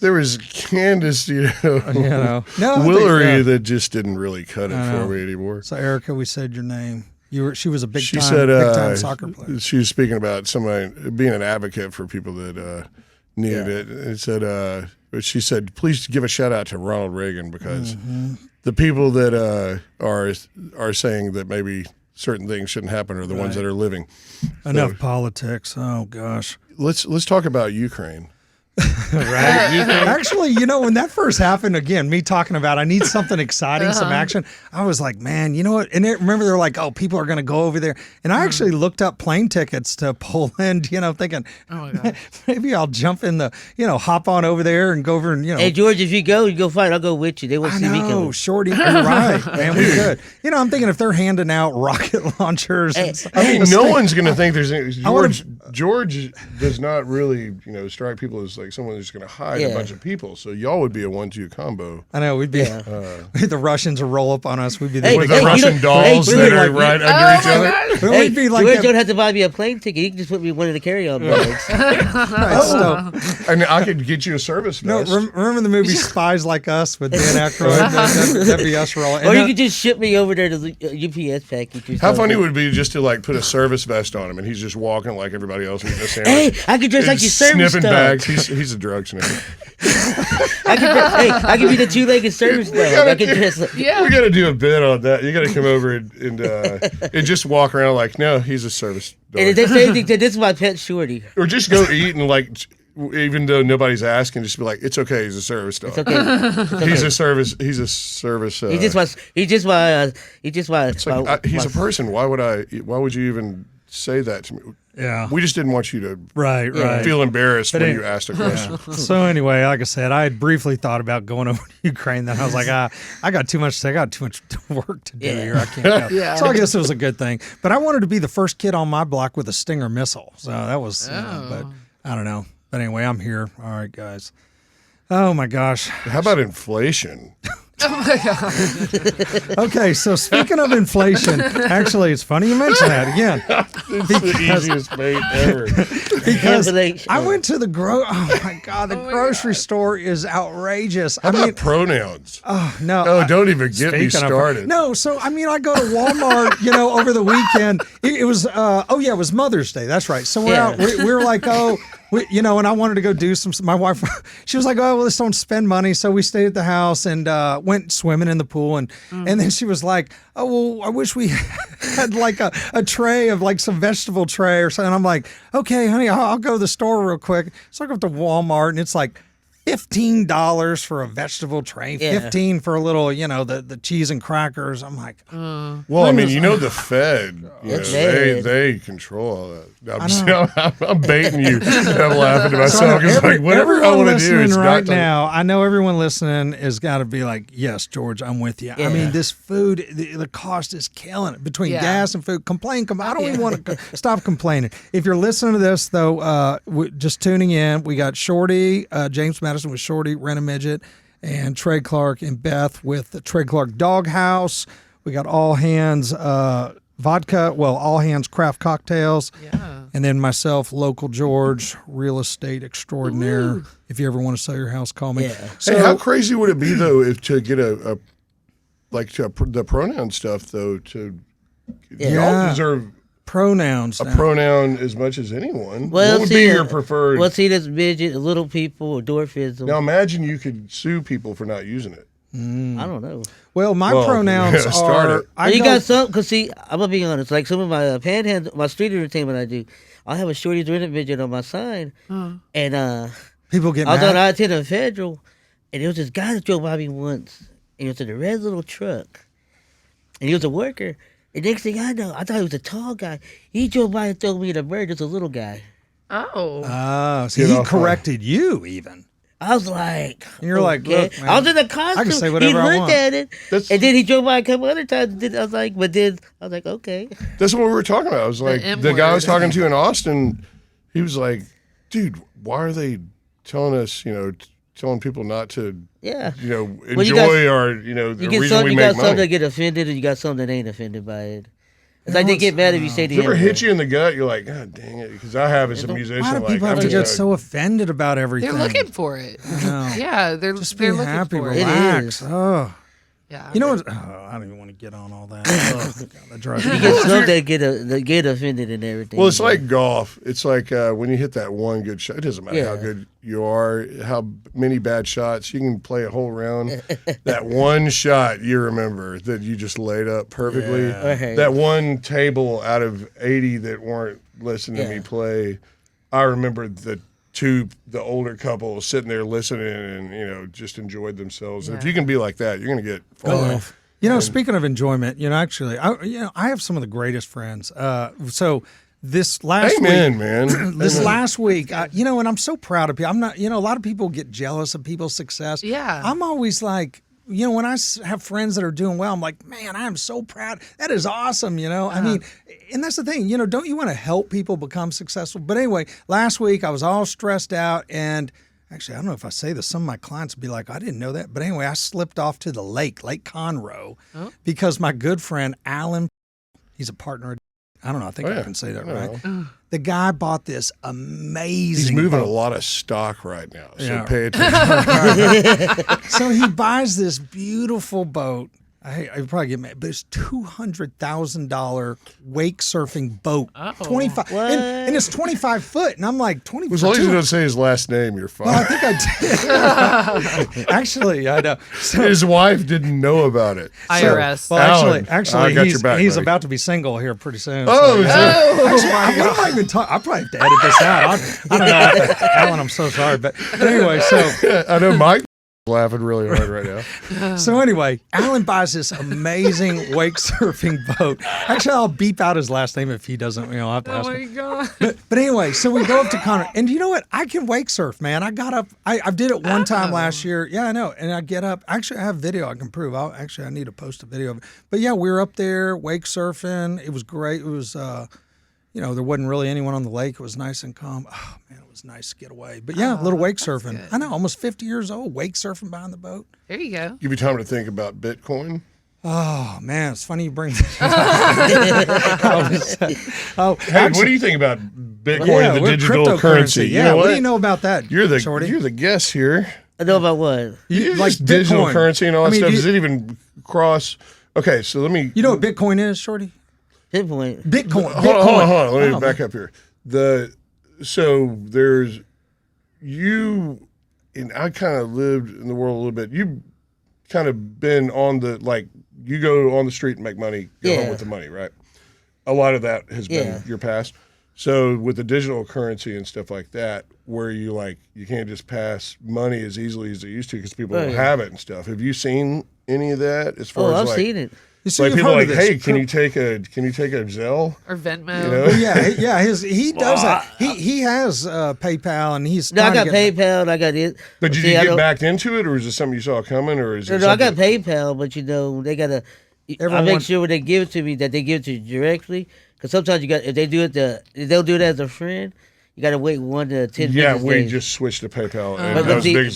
there was Candace, no, Willery that just didn't really cut it for me anymore. So Erica, we said your name. She was a big time soccer player. She was speaking about somebody being an advocate for people that needed it. It said. She said, please give a shout out to Ronald Reagan because the people that are saying that maybe certain things shouldn't happen are the ones that are living. Enough politics. Oh gosh. Let's talk about Ukraine. Right. Actually, when that first happened, again, me talking about I need something exciting, some action, I was like, man, you know what? And remember, they're like, oh, people are going to go over there. And I actually looked up plane tickets to Poland, thinking, oh my God, maybe I'll jump in hop on over there and go over and, Hey, George, if you go fight. I'll go with you. They won't see me coming. Shorty, you're right, man. We could. I'm thinking if they're handing out rocket launchers. No one's going to think there's George does not really, strike people as like someone who's going to hide a bunch of people. So y'all would be a 1-2 combo. I know we'd be the Russians would roll up on us. We'd be with the Russian dolls that are right under each other. We'd be like, George don't have to buy me a plane ticket. You can just put me in one of the carry-on bags. And I could get you a service vest. No, remember the movie Spies Like Us with Dan Aykroyd? That'd be us rolling. Or you could just ship me over there to the UPS package. How funny would it be just to put a service vest on him and he's just walking like everybody else eating a sandwich? Hey, I could dress like your service sniffing bags. He's a drug sniffer. I could be the two-legged service dog. We got to do a bit on that. You got to come over and just walk around like, no, he's a service dog. And they say this is my pet Shorty. Or just go eat and even though nobody's asking, just be like, it's okay. He's a service dog. It's okay. He's a service. He's a service. He's a person. Why would you even say that to me? Yeah. We just didn't want you to right. feel embarrassed when you asked a question. Yeah. So anyway, like I said, I had briefly thought about going over to Ukraine. Then I was like, I got too much work to do here. I can't go. So I guess it was a good thing. But I wanted to be the first kid on my block with a Stinger missile. So that was, but I don't know. But anyway, I'm here. All right, guys. Oh my gosh. How about inflation? Oh my God. Okay, so speaking of inflation, actually, it's funny you mention that again. It's the easiest bait ever. Because I went to the grocery store is outrageous. How about pronouns? Oh no! Oh, don't even get me started. No, so I go to Walmart, over the weekend. It was it was Mother's Day. That's right. So we're out. We're like, and I wanted to go do some. My wife, she was like, oh, well, let's don't spend money. So we stayed at the house and went swimming in the pool. And then she was like, oh, well, I wish we had like a tray of like some vegetable tray or something. And I'm like, okay, honey, I'll go to the store real quick. So I go up to Walmart and it's like $15 for a vegetable tray, $15 for a little, the cheese and crackers. I'm like, well, the Fed, they control all that. I'm baiting you. I'm laughing to myself. It's like whatever I want to do is right now. I know everyone listening has got to be like, yes, George, I'm with you. Yeah. This food, the cost is killing it between gas and food. Complain. I don't even want to stop complaining. If you're listening to this though, just tuning in, we got Shorty, James Mattison with Shorty, Rent a Midget, and Trey Clark and Beth with the Trey Clark Dog House. We got All Hands vodka, All Hands craft cocktails. Yeah. And then myself, Local George, real estate extraordinaire. Ooh. If you ever want to sell your house, call me. Yeah. So, how crazy would it be though if to get the pronoun stuff though y'all deserve Pronouns. A pronoun as much as anyone. Well, what would be your preferred? Well, see, this midget, little people, or dwarfism. Now imagine you could sue people for not using it. I don't know. Well, my pronouns are. You got some, because see, I'm going to be honest. Like some of my panhandle, my street entertainment I do, I'll have a Shorty's rented midget on my sign. And people get mad. I thought I attended Federal, and there was this guy that drove by me once. And he was in a red little truck. And he was a worker. And next thing I know, I thought he was a tall guy. He drove by and threw me in a bird, just a little guy. Oh. So he corrected you even. I was like, and you're like, look, man, I was in the costume. I can say whatever I want. He looked at it, and then he drove by a couple other times. I was like, okay. That's what we were talking about. I was like, the guy I was talking to in Austin, he was like, dude, why are they telling us, telling people not to, enjoy our, the reason we make money. You got some that get offended, and you got some that ain't offended by it. It's like they get mad if you say the N-word. Ever hit you in the gut? You're like, God dang it, because I have as a musician. Why do people have to get so offended about everything? They're looking for it. Yeah, they're just they're be looking happy, for relax. it. Oh. Yeah. You know what? Oh, I don't even want to get on all that. That drives me you get some that get offended and everything. Well, it's like golf. It's like when you hit that one good shot. It doesn't matter how good you are, how many bad shots. You can play a whole round. That one shot you remember that you just laid up perfectly. Yeah. That one table out of 80 that weren't listening to me play. I remember the older couple sitting there listening and just enjoyed themselves. And if you can be like that, you're going to get far. Speaking of enjoyment, actually, I have some of the greatest friends. So this last week, man. This last week, and I'm so proud of people. I'm not, a lot of people get jealous of people's success. Yeah. I'm always like, when I have friends that are doing well, I'm like, man, I'm so proud. That is awesome, I mean, and that's the thing, don't you want to help people become successful? But anyway, last week I was all stressed out, and actually, I don't know if I say this, some of my clients would be like, I didn't know that. But anyway, I slipped off to the Lake Conroe, because my good friend, Alan, he's a partner. I don't know. I think I can say that right. The guy bought this amazing He's moving boat. a lot of stock right now, so pay attention. So he buys this beautiful boat. I probably get mad, but it's $200,000 wake surfing boat. 25, and it's 25 foot, and I'm like 20. As long as you don't say his last name, you're fine. Well, I think I did. Actually, I know. So, his wife didn't know about it. IRS. Well, actually, he's about to be single here pretty soon. Actually, what am I even talking? I probably have to edit this out. I don't know, Alan. I'm so sorry, but anyway, so I know Mike laughing really hard right now. So anyway, Alan buys this amazing wake surfing boat. Actually, I'll beep out his last name if he doesn't. I'll have to ask him. Oh my God! But anyway, so we go up to Connor, and you know what? I can wake surf, man. I got up. I did it one time last year. Yeah, I know. And I get up. Actually, I have video I can prove. I need to post a video of it. But yeah, we were up there wake surfing. It was great. It was. There wasn't really anyone on the lake. It was nice and calm. Oh, man, it was nice to get away. But yeah, a little wake surfing. Good. I know, almost 50 years old, wake surfing behind the boat. There you go. Give you time to think about Bitcoin. Oh, man, it's funny you bring that up. What do you think about Bitcoin and the digital currency? Yeah, you know what do you know about that, Shorty? You're the guest here. I know about what? You like digital currency and all that stuff. Does it even cross? Okay, so let me... You know what Bitcoin is, Shorty? Bitcoin. Hold on. Let me back up here. So there's you, and I kind of lived in the world a little bit. You kind of been on you go on the street and make money, go home with the money, right? A lot of that has been your past. So with the digital currency and stuff like that, where you can't just pass money as easily as they used to because people don't have it and stuff. Have you seen any of that as far as I've seen it. People are like, hey, can you take a Zelle or Venmo? He does that. He has PayPal, and he's. No, I got PayPal. I got it. But did you get backed into it, or is it something you saw coming, or is it? No, I got PayPal, but they gotta. I make sure when they give it to me that they give it to you directly, because sometimes if they do it, they'll do it as a friend. You got to wait 1 to 10 minutes. Yeah, we just switched to PayPal.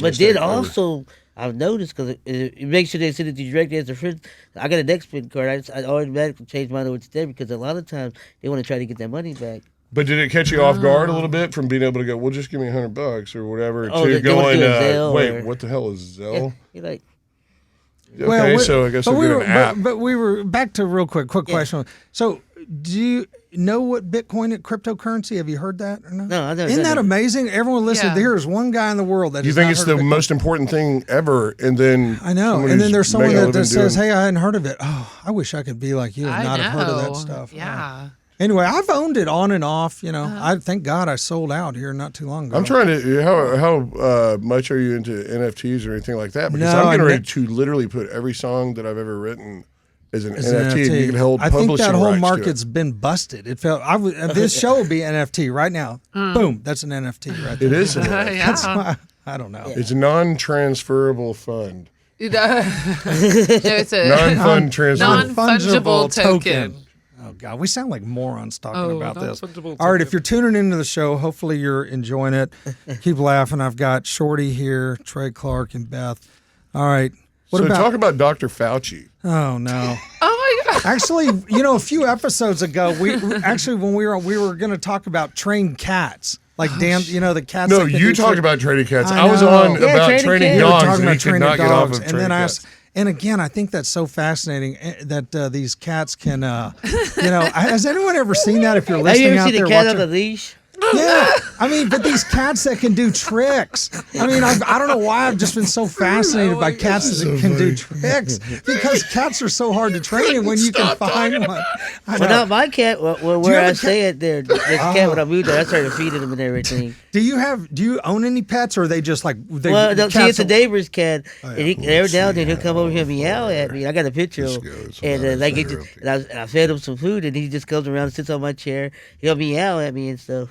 But then also, I've noticed, because it makes sure they send it to you directly as a friend. I got an X-Pin card. I automatically changed mine over to debit because a lot of times they want to try to get their money back. But did it catch you off guard a little bit from being able to go, well, just give me $100 or whatever, to going, wait, what the hell is Zelle? Yeah, you're like... Okay, so I guess we were back to real quick question. So you know what Bitcoin and cryptocurrency? Have you heard that or not? No, I've never. Isn't that amazing? Everyone listen. There's one guy in the world that you think it's the most important thing ever, and then I know, and then there's someone that says, "Hey, I hadn't heard of it. Oh, I wish I could be like you and not have heard of that stuff." Yeah. Anyway, I've owned it on and off. I thank God I sold out here not too long ago. I'm trying to. How much are you into NFTs or anything like that? Because I'm getting ready to literally put every song that I've ever written as an NFT. And you can hold I publishing think that whole rights market's been busted. It felt this show will be NFT right now. Boom, that's an NFT right there. It is. That's why, I don't know. It's a non-transferable fund. It's a non-fungible token. Oh God, we sound like morons talking about this. All right, if you're tuning into the show, hopefully you're enjoying it. Keep laughing. I've got Shorty here, Trey, Clark, and Beth. All right. Talk about Dr. Fauci. Oh no. Oh my God. Actually, a few episodes ago, when we were going to talk about trained cats. Like the cats. No, you talked about training cats. I was on about training dogs, and he could not get off of training cats. And again, I think that's so fascinating that these cats can, has anyone ever seen that? If you're listening out there, have you ever seen a cat on a leash? Yeah, but these cats that can do tricks. I don't know why I've just been so fascinated by cats that can do tricks, because cats are so hard to train, and when you can find one. Well, now my cat, where I stay at there, this cat when I moved there, I started feeding him and everything. Do you own any pets, or are they just like? It's a neighbor's cat, and every now and then he'll come over here and meow at me. I got a picture of him, and I fed him some food, and he just comes around and sits on my chair. He'll meow at me and stuff.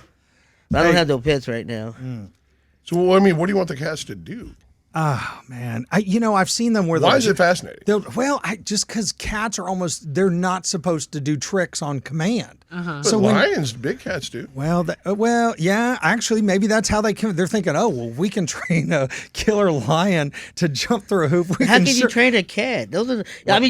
I don't have no pets right now. So, what do you want the cats to do? Oh, man. I've seen them where... Why is it fascinating? Just because cats are they're not supposed to do tricks on command. But so lions, big cats do. Well, yeah. Actually, maybe that's how they're thinking, we can train a killer lion to jump through a hoop. How can you train a cat? You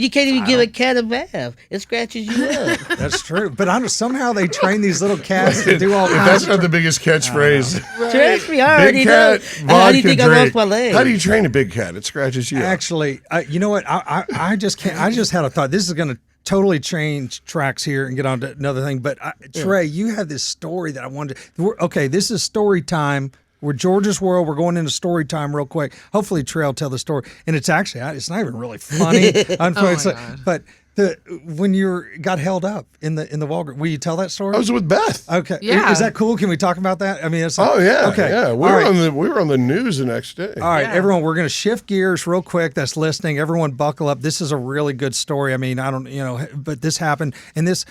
can't even give a cat a bath. It scratches you up. That's true. But somehow they train these little cats to do all kinds That's not the biggest catchphrase. Trust me, I already know. How do you think I lost my leg? How do you train a big cat? It scratches you up. Actually, you know what? I just can't. I just had a thought. This is going to totally change tracks here and get on to another thing. But Trey, you had this story that I wanted to. Okay, this is story time. We're George's World. We're going into story time real quick. Hopefully, Trey will tell the story. And it's actually, it's not even really funny. But when you got held up in the Walgreens, will you tell that story? I was with Beth. Okay, yeah. Is that cool? Can we talk about that? It's like, okay, yeah. We were on the news the next day. All right, everyone, we're going to shift gears real quick. That's listening. Everyone, buckle up. This is a really good story. But this happened, and this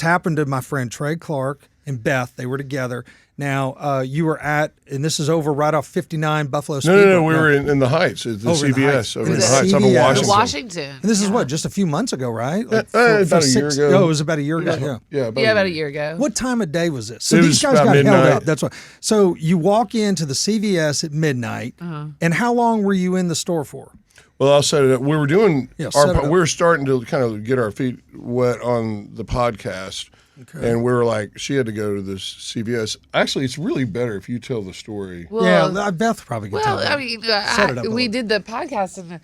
happened to my friend Trey, Clark, and Beth. They were together. Now, you were and this is over right off 59 Buffalo Speedway. No, we were in the Heights, at the CVS, over in the Heights, up in Washington. And this is just a few months ago, right? About a year ago. No, it was about a year ago. Yeah, about a year ago. What time of day was this? So these guys got held up. That's what. So you walk into the CVS at midnight, and how long were you in the store for? Well, I'll set it up. We were doing we were starting to kind of get our feet wet on the podcast. Okay. And we were like, she had to go to this CVS. Actually, it's really better if you tell the story. Well, Beth probably can tell it. We did the podcast, and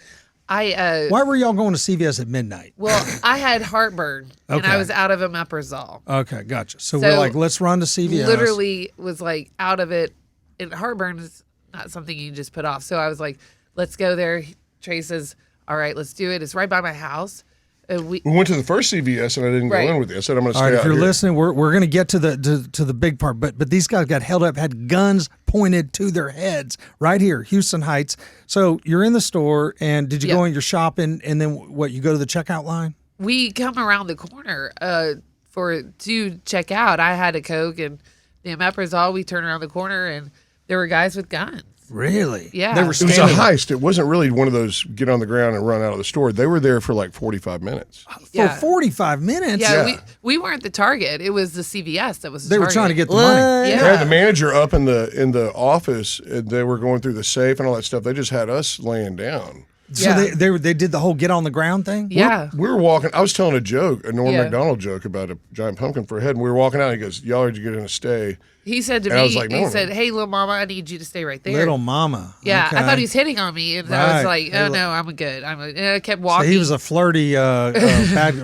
why were y'all going to CVS at midnight? Well, I had heartburn, and I was out of omeprazole. Okay, gotcha. So we're like, let's run to CVS. Literally was like out of it. And heartburn is not something you can just put off. So I was like, let's go there. Trey says, all right, let's do it. It's right by my house. We went to the first CVS, and I didn't go in with you. I said, I'm going to stay out here. If you're listening, we're going to get to the big part. But these guys got held up, had guns pointed to their heads right here, Houston Heights. So you're in the store, and did you go in your shopping, and then you go to the checkout line? We come around the corner to check out. I had a Coke and the omeprazole. We turn around the corner, and there were guys with guns. Really? Yeah. It was a heist. It wasn't really one of those get on the ground and run out of the store. They were there for like 45 minutes. For 45 minutes? Yeah. We weren't the target. It was the CVS that was the target. They were trying to get the money. Yeah. They had the manager up in the office. And they were going through the safe and all that stuff. They just had us laying down. So they did the whole get on the ground thing? Yeah. We were walking. I was telling a Norm Macdonald joke about a giant pumpkin for a head. And we were walking out. And he goes, y'all are going to stay. He said to me, he said, "Hey, little mama, I need you to stay right there." Little mama. Yeah, okay. I thought he was hitting on me, and I was like, "Oh no, I'm good." And I kept walking. So he was a flirty,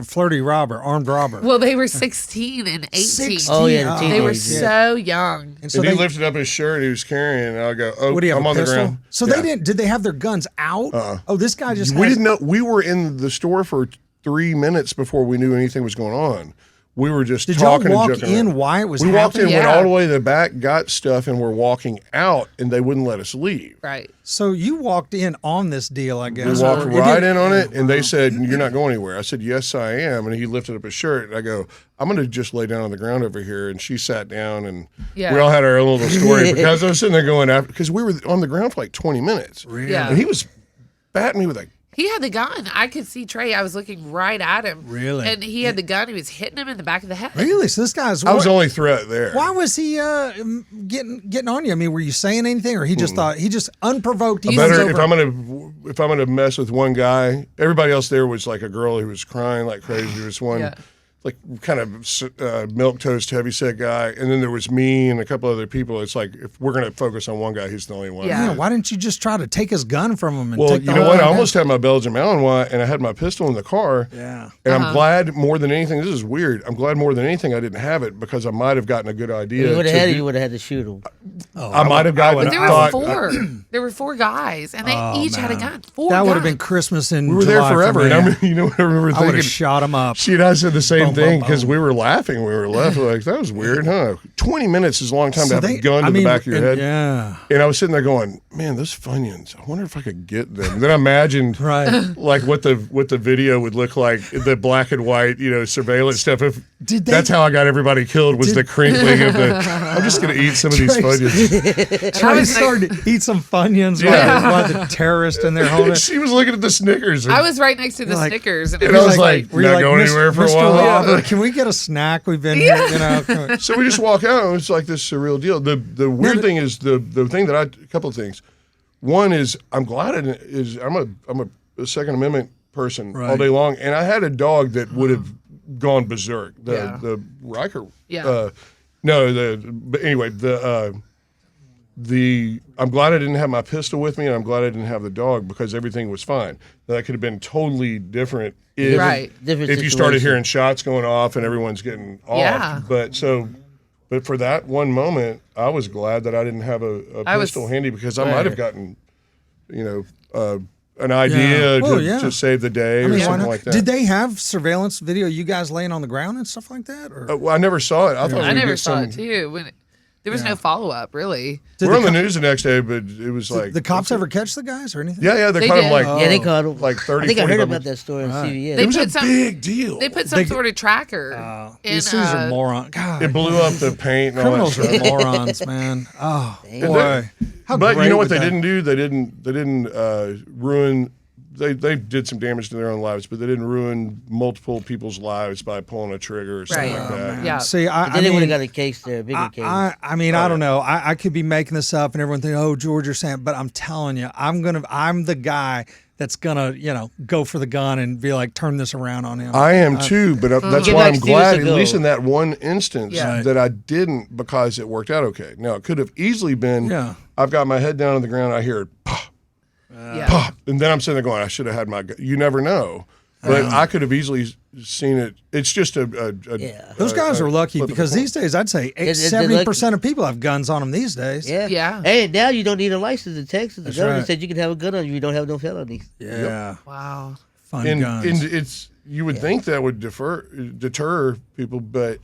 flirty robber, armed robber. Well, they were 16 and 18. 16. Oh yeah, They were so young. And so he lifted up his shirt he was carrying, and I go, "Oh, what do you have, I'm on pistol? the ground." So they didn't. Did they have their guns out? Oh, this guy just. We didn't know. We were in the store for 3 minutes before we knew anything was going on. We were just talking y'all walk and joking in around. why it was We walked in, Yeah. went all the way to the back, got stuff, and we're walking out, and they wouldn't let us leave. Right. So you walked in on this deal, I We guess. walked right in on it, and they said, "You're not going anywhere." I said, "Yes, I am." And he lifted up his shirt, and I go, "I'm going to just lay down on the ground over here." And she sat down, and we all had our own little story because I was sitting there going after because we were on the ground for like 20 minutes. Really? Yeah. And he was batting me with a. He had the gun. I could see Trey. I was looking right at him. Really? And he had the gun. He was hitting him in the back of the head. Really? So this guy's. I was the only threat there. Why was he getting on you? I mean, were you saying anything, or he just thought he just unprovoked? He Better comes over. if I'm gonna mess with one guy. Everybody else there was like a girl who was crying like crazy. There was one like kind of milk toast heavyset guy, and then there was me and a couple other people. It's like if we're gonna focus on one guy, he's the only one. Yeah. Yeah, why didn't you just try to take his gun from him? And Well, take you the know whole what? I gun? almost had my Belgian Malinois, and I had my pistol in the car. Yeah. And I'm glad more than anything. This is weird. I'm glad more than anything I didn't have it because I might have gotten a good idea. You would have had it. You would have had to shoot him. I might have gotten. But there were four. There were four guys, and they each had a gun. Four That would have guns. been Christmas in We were July there forever, for me. and I mean, you know what I remember I would thinking? have shot him up. She and I said the same Boom, thing boom, because boom. we were laughing. We were laughing like that was weird, huh? 20 minutes is a long time to have a gun to the back of your head. Yeah. And I was sitting there going, "Man, those Funyuns. I wonder if I could get them." And then I imagined Right. like what the video would look like, the black and white, surveillance stuff. If that's how I got everybody killed was the crinkling of the. I'm just gonna eat some of these Funyuns. Trey started to eat some Funyuns while the terrorist in there holding it. She was looking at the Snickers. And I was right next to the Like- Snickers, and And I was like, were you not going anywhere for a Mr. while. Robert, can we get a snack? We've been here, So we just walk out, and it's like this surreal deal. The weird thing is the thing that a couple of things. One is I'm glad I'm a Second Amendment person all Right. day long, and I had a dog that would have gone berserk. The Riker. Yeah. But anyway, I'm glad I didn't have my pistol with me, and I'm glad I didn't have the dog because everything was fine. That could have been totally different if, Right. Different if you started situation. hearing shots going off and everyone's getting off. Yeah. But for that one moment, I was glad that I didn't have a pistol handy because I might have gotten, an idea to save the day or why something not? like that. Did they have surveillance video? You guys laying on the ground and stuff like that? Or Well, I never saw it. I thought I we'd never get saw it too. There was no follow up, really. did We're the on the news the next day, but it was like the cops ever catch the guys or anything? Yeah, they They caught him did. like Yeah, they caught him. like 30. I think I 40 heard of them. about that story on CBS. They It was put a some- big deal. They put some sort of tracker. in, These dudes are morons. God, It blew up the paint and all that criminals are stuff. morons, man. Oh boy, how But great you know what would they that- didn't do? They didn't ruin. They did some damage to their own lives, but they didn't ruin multiple people's lives by pulling a trigger or something Right. like that. Yeah. See, I Then they would mean, have got a case there, a bigger case. I mean, I don't know. I could be making this up, and everyone think, "Oh, George, you're saying," but I'm telling you, I'm the guy that's gonna, go for the gun and be like, turn this around on him. I am too, but that's Give why back I'm Steven glad, at Seagal. least in that one instance, Yeah. that I didn't because it worked out okay. Now, it could have easily been, Yeah. I've got my head down on the ground, I hear it pop, Yeah. pop, and then I'm sitting there going, I should have had my gun. You never know. But I could have easily seen it. It's just Those guys are lucky flip of because the coin. these days, I'd say they're 70% of people have guns on them these days. Yeah. Yeah. Hey, now you don't need a license in Texas. The That's government right. said you can have a gun on you. You don't have no felonies. Yeah. Wow. Fun And guns. it's you would think that would deter people, but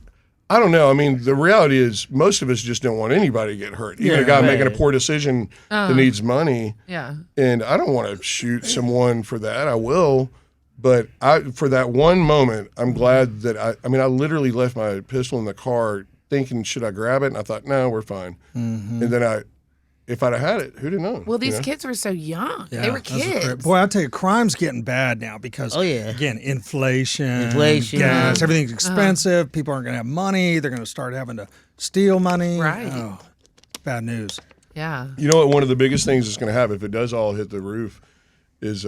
I don't know. I mean, the reality is most of us just don't want anybody to get hurt. Even a guy making a poor decision that needs money. Yeah. And I don't want to shoot someone for that. I will. But for that one moment, I'm glad that I literally left my pistol in the car thinking, should I grab it? And I thought, no, we're fine. Mm-hmm. And then if I'd have had it, who'd have known? Well, these kids were so young. They were That's a kids. great- Boy, I'll tell you, crime's getting bad now because, again, inflation, gas, everything's expensive. People aren't going to have money. They're going to start having to steal money. Right. Oh, bad news. Yeah. You know what? One of the biggest things that's going to happen if it does all hit the roof is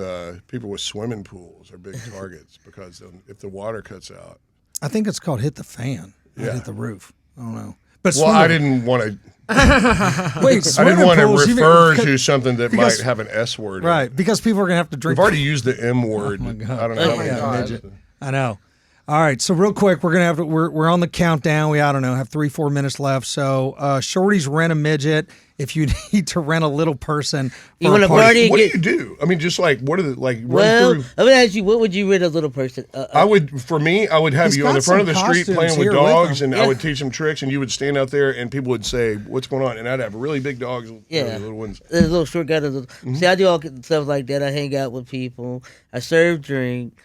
people with swimming pools are big targets because if the water cuts out. I think it's called hit the fan, not Yeah. hit the roof. I don't know. But well, I didn't want to. Wait, I didn't want to refer to something that might have an S word. Right, because people are going to have to drink. We've already used the M word. Oh my God. I don't know. Midget. I know. All right, so real quick, we're on the countdown. We, I don't know, have 3-4 minutes left. So Shorty's rent a midget. If you need to rent a little person you want a party, what do you do? I mean, just like what are the like? Well, run through. I'm gonna ask you, what would you rent a little person? I would have you on the front of the street playing with dogs, and I would teach them tricks, and you would stand out there, and people would say, "What's going on?" And I'd have really big dogs, little ones. There's a little short guy. See, I do all stuff like that. I hang out with people. I serve drink.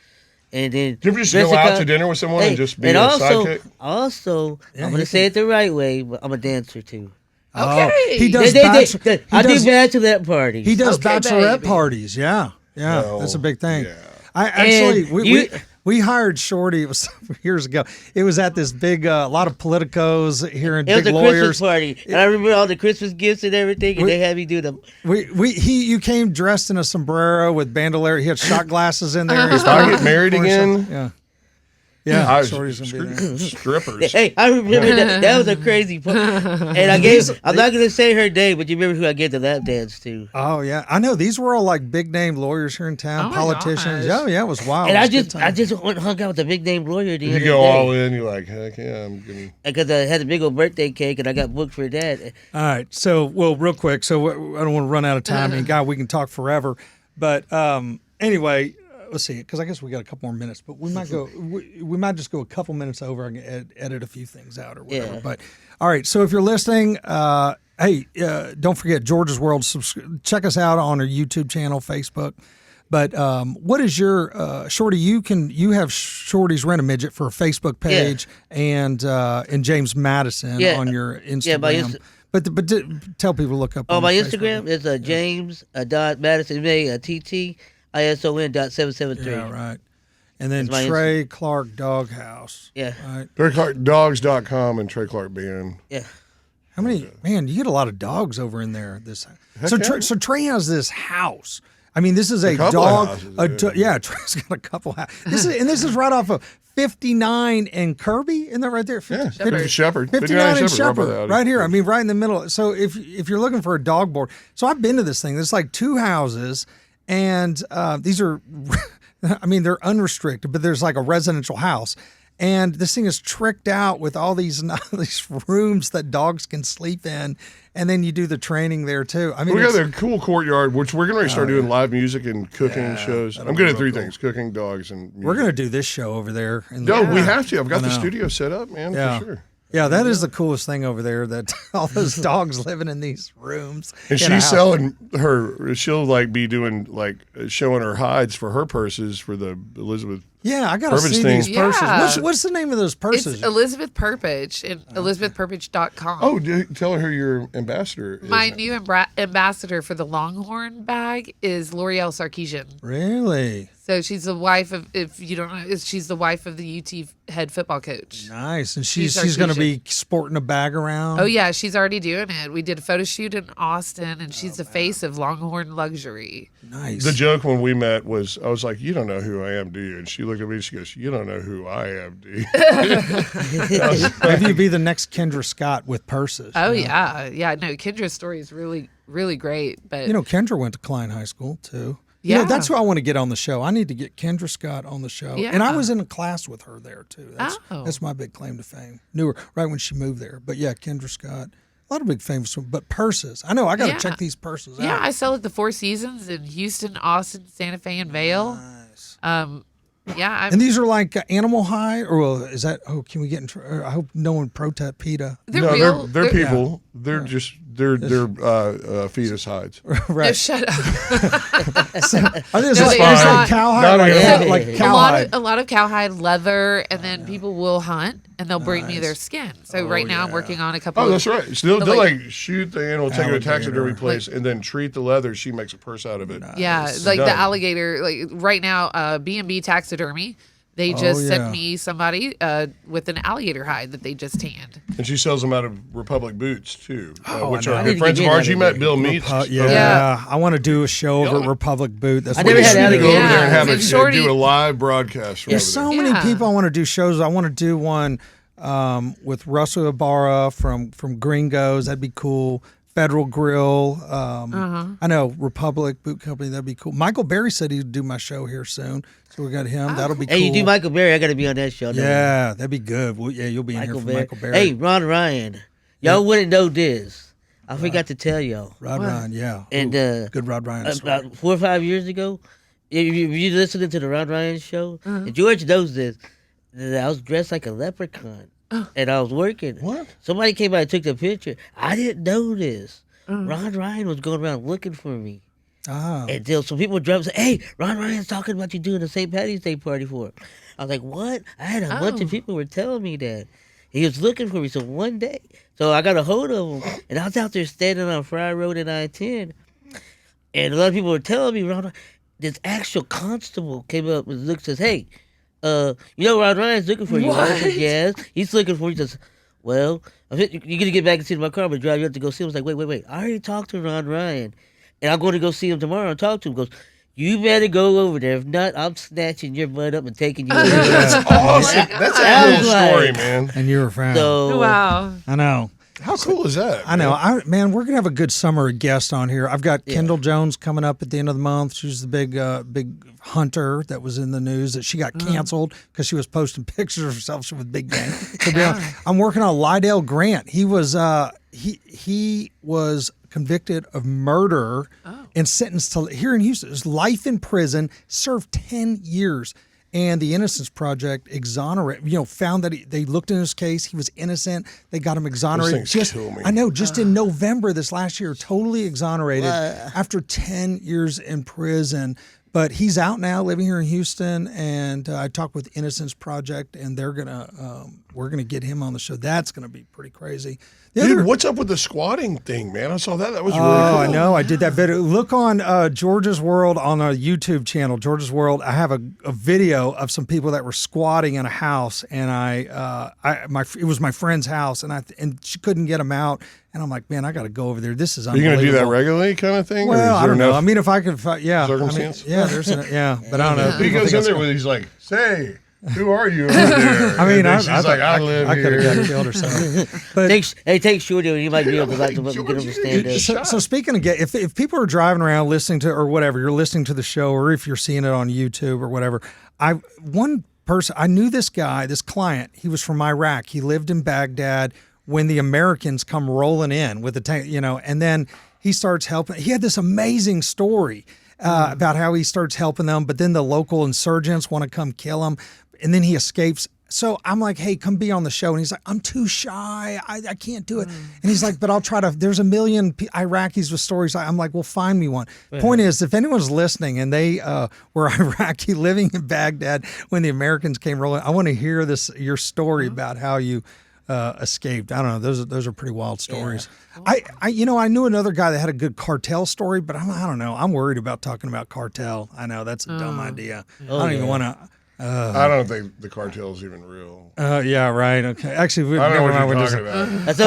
And then do you ever just go out to dinner with someone and just be a sidekick? Also, I'm going to say it the right way, but I'm a dancer too. Okay. He does. I do bachelorette parties. He does bachelorette parties. Yeah. That's a big thing. Yeah. I actually we hired Shorty. It was years ago. It was at this big, a lot of politicos here and big lawyers. It was a Christmas party, and I remember all the Christmas gifts and everything, and they had me do them. You came dressed in a sombrero with bandolier. He had shot glasses in there. If I get married again, yeah, Shorty's gonna be there. Strippers. Hey, I remember that. That was a crazy part. And I'm not going to say her name, but you remember who I gave the lap dance to? Oh yeah, I know. These were all like big name lawyers here in town, politicians. Oh yeah, it was wild. And I just went and hung out with a big name lawyer the other day. You go all in. You're like, heck yeah, I'm gonna. Because I had a big old birthday cake and I got booked for that. All right, so real quick, so I don't want to run out of time. And God, we can talk forever, but anyway. Let's see, because I guess we got a couple more minutes, but we might go. We might just go a couple minutes over and edit a few things out or whatever. Yeah. But all right, so if you're listening, hey, don't forget George's World. Check us out on our YouTube channel, Facebook. But what is your Shorty? You have Shorty's Rent a Midget for a Facebook page and James Mattison on your Instagram. But tell people to look up. On my Instagram is James Mattison TT. ISON.773. Yeah, right. And then Trey Clark Doghouse. Yeah. Right. TreyClarkDogs.com and Trey Clark BN. Yeah. How many? Man, you get a lot of dogs over in there. So Trey has this house. I mean, this is a dog. Trey's got a couple houses. This is right off of 59 and Kirby. Isn't that right there? 50 Shepherd. 59 and Shepherd. Right here. I mean, right in the middle. So if you're looking for a dog board. So I've been to this thing. There's like 2 houses. And these are, I mean, they're unrestricted, but there's like a residential house. And this thing is tricked out with all these rooms that dogs can sleep in. And then you do the training there, too. I mean, we got a cool courtyard, which we're going to start doing live music and cooking shows. I'm good at 3 things, cooking, dogs, and music. We're going to do this show over there. No, we have to. I've got the studio set up, man, for sure. Yeah, that is the coolest thing over there, that all those dogs living in these rooms. And she's selling she'll like be doing like showing her hides for her purses for the Elizabeth. Yeah, I got to see these purses. Yeah. What's the name of those purses? It's Elizabeth Purpich and ElizabethPurpich.com. Oh, tell her who your ambassador is. My new ambassador for the Longhorn bag is L'Oreal Sarkeesian. Really? So she's the wife of, if you don't know, she's the wife of the UT head football coach. Nice. And she's going to be sporting a bag around? Oh, yeah. She's already doing it. We did a photo shoot in Austin, and she's the face of Longhorn Luxury. Nice. The joke when we met was, I was like, you don't know who I am, do you? And she looked at me and she goes, you don't know who I am, do you? Maybe you'd be the next Kendra Scott with purses. Oh, yeah. Yeah, no, Kendra's story is really, really great. But Kendra went to Klein High School, too. Yeah. That's who I want to get on the show. I need to get Kendra Scott on the show. Yeah. And I was in a class with her there, too. That's my big claim to fame. Knew her right when she moved there. But, yeah, Kendra Scott. A lot of big famous, but purses. I know. I got to check these purses out. Yeah, I sell at the Four Seasons in Houston, Austin, Santa Fe, and Vail. Nice. And these are like animal hide, or is that? Oh, can we get in? I hope no one protest PETA. They're people. They're just they're fetus hides. Right. No, shut up. Are they like cowhide? Like cowhide. A lot of cowhide leather, and then people will hunt and they'll bring me their skin. So right now I'm working on a couple. Oh, that's right. So they'll like shoot the animal, take it to a taxidermy place, and then treat the leather. She makes a purse out of it. Yeah, like the alligator. Like right now, B&B Taxidermy. They just sent me somebody with an alligator hide that they just tanned. And she sells them out of Republic Boots, too, which are good friends of ours. You met Bill Meats. I want to do a show over at Republic Boot. That's I never had alligator. Go over there and do a live broadcast. There's so many people I want to do shows. I want to do one with Russell Ibarra from Gringos. That'd be cool. Federal Grill. I know Republic Boot Company. That'd be cool. Michael Berry said he'd do my show here soon, so we got him. That'll be cool. Hey, you do Michael Berry? I got to be on that show. Yeah, that'd be good. Well, yeah, you'll be in here for Michael Berry. Hey, Ron Ryan. Y'all wouldn't know this. I forgot to tell y'all. Ryan, yeah. And good Rod Ryan story. About 4 or 5 years ago, if you listening to the Ron Ryan show, and George knows this, that I was dressed like a leprechaun. And I was working. What? Somebody came by and took the picture. I didn't know this. Ron Ryan was going around looking for me. Oh. And then some people dropped and said, hey, Ron Ryan's talking about you doing the St. Patty's Day party for him. I was like, what? I had a bunch of people were telling me that. He was looking for me. So one day, so I got a hold of him. And I was out there standing on Fry Road and I-10. And a lot of people were telling me, Ron, this actual constable came up and looked and says, hey, you know Ron Ryan's looking for you. I said, yes. He's looking for you. He says, well, you're going to get back and sit in my car, but drive you up to go see him. I was like, wait. I already talked to Ron Ryan, and I'm going to go see him tomorrow and talk to him. He goes, you better go over there. If not, I'm snatching your butt up and taking you over there. That's awesome. That's a cool story, man. And you were found. So, wow. I know. How cool is that? I know. Man, we're going to have a good summer of guests on here. I've got Kendall Jones coming up at the end of the month. She's the big hunter that was in the news that she got canceled because she was posting pictures of herself with big game. I'm working on Lydell Grant. He was he was convicted of murder and sentenced to here in Houston. It was life in prison, served 10 years. And the Innocence Project found that they looked in his case. He was innocent. They got him exonerated. Those things kill me. I know, just in November this last year, totally exonerated after 10 years in prison. But he's out now, living here in Houston. And I talked with Innocence Project, and we're gonna get him on the show. That's gonna be pretty crazy. Dude, what's up with the squatting thing, man? I saw that. That was really cool. I know. I did that video. Look on George's World on our YouTube channel, George's World. I have a video of some people that were squatting in a house, and it was my friend's house, and she couldn't get them out. And I'm like, man, I got to go over there. This is unbelievable. Are you going to do that regularly, kind of thing? Well, I don't know. I mean, if I could, circumstance? But I don't know. He goes in there with, he's like, say, who are you over there? I mean, she's like, I live here. I could have got killed or something. But take Shorty. You might be able to get him to stand up. So speaking of if people are driving around listening to or whatever, you're listening to the show, or if you're seeing it on YouTube or whatever, I knew this guy, this client. He was from Iraq. He lived in Baghdad when the Americans come rolling in with the tank, and then he starts helping. He had this amazing story about how he starts helping them, but then the local insurgents want to come kill him, and then he escapes. So I'm like, hey, come be on the show. And he's like, I'm too shy. I can't do it. And he's like, but I'll try to. There's a million Iraqis with stories. I'm like, well, find me one. Point is, if anyone's listening and they were Iraqi living in Baghdad when the Americans came rolling, I want to hear your story about how you escaped. I don't know. Those are pretty wild stories. Yeah. I knew another guy that had a good cartel story, but I don't know. I'm worried about talking about cartel. I know that's a dumb idea. I don't even want to. I don't think the cartel is even real. Yeah, right. Okay. Actually, I don't know what you're talking about. That's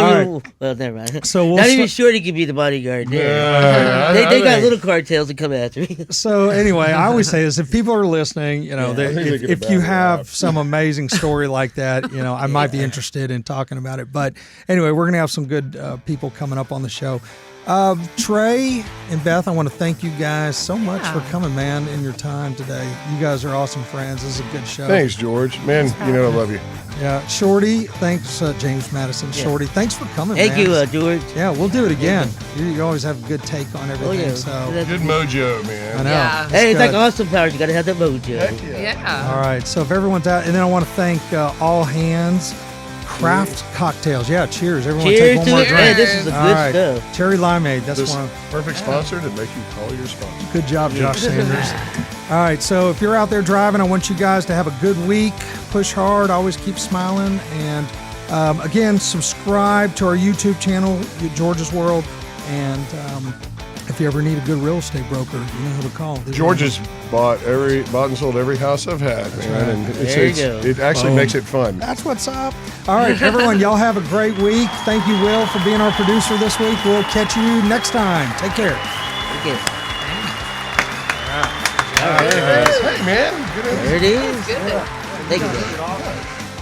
well, never mind. So not even Shorty can be the bodyguard there. They got little cartels that come after me. So anyway, I always say this: if people are listening, if you have some amazing story like that, I might be interested in talking about it. But anyway, we're gonna have some good people coming up on the show. Trey and Beth, I want to thank you guys so much for coming, man, in your time today. You guys are awesome friends. This is a good show. Thanks, George. Man, I love you. Yeah. Shorty, thanks, James Mattison. Yeah. Shorty, thanks for coming, Thank you, George. Yeah, we'll do it again. You always have a good take on everything. So good mojo, man. I know. Yeah. Hey, it's like Austin Powers. You got to have that mojo. Yeah. All right. So if everyone's out, and then I want to thank All Hands Craft Cocktails. Yeah, cheers. Everyone take one more drink. Hey, this is a good stuff. Cherry limeade. That's one. Perfect sponsor to make you call your sponsor. Good job, Josh Sanders. All right, so if you're out there driving, I want you guys to have a good week. Push hard. Always keep smiling. And again, subscribe to our YouTube channel, George's World. And if you ever need a good real estate broker, you know who to call. George has bought and sold every house I've had, man. And it actually makes it fun. That's what's up. All right, everyone, y'all have a great week. Thank you, Will, for being our producer this week. We'll catch you next time. Take care. Thank you. Hey, man. There it is. Good. Thank you.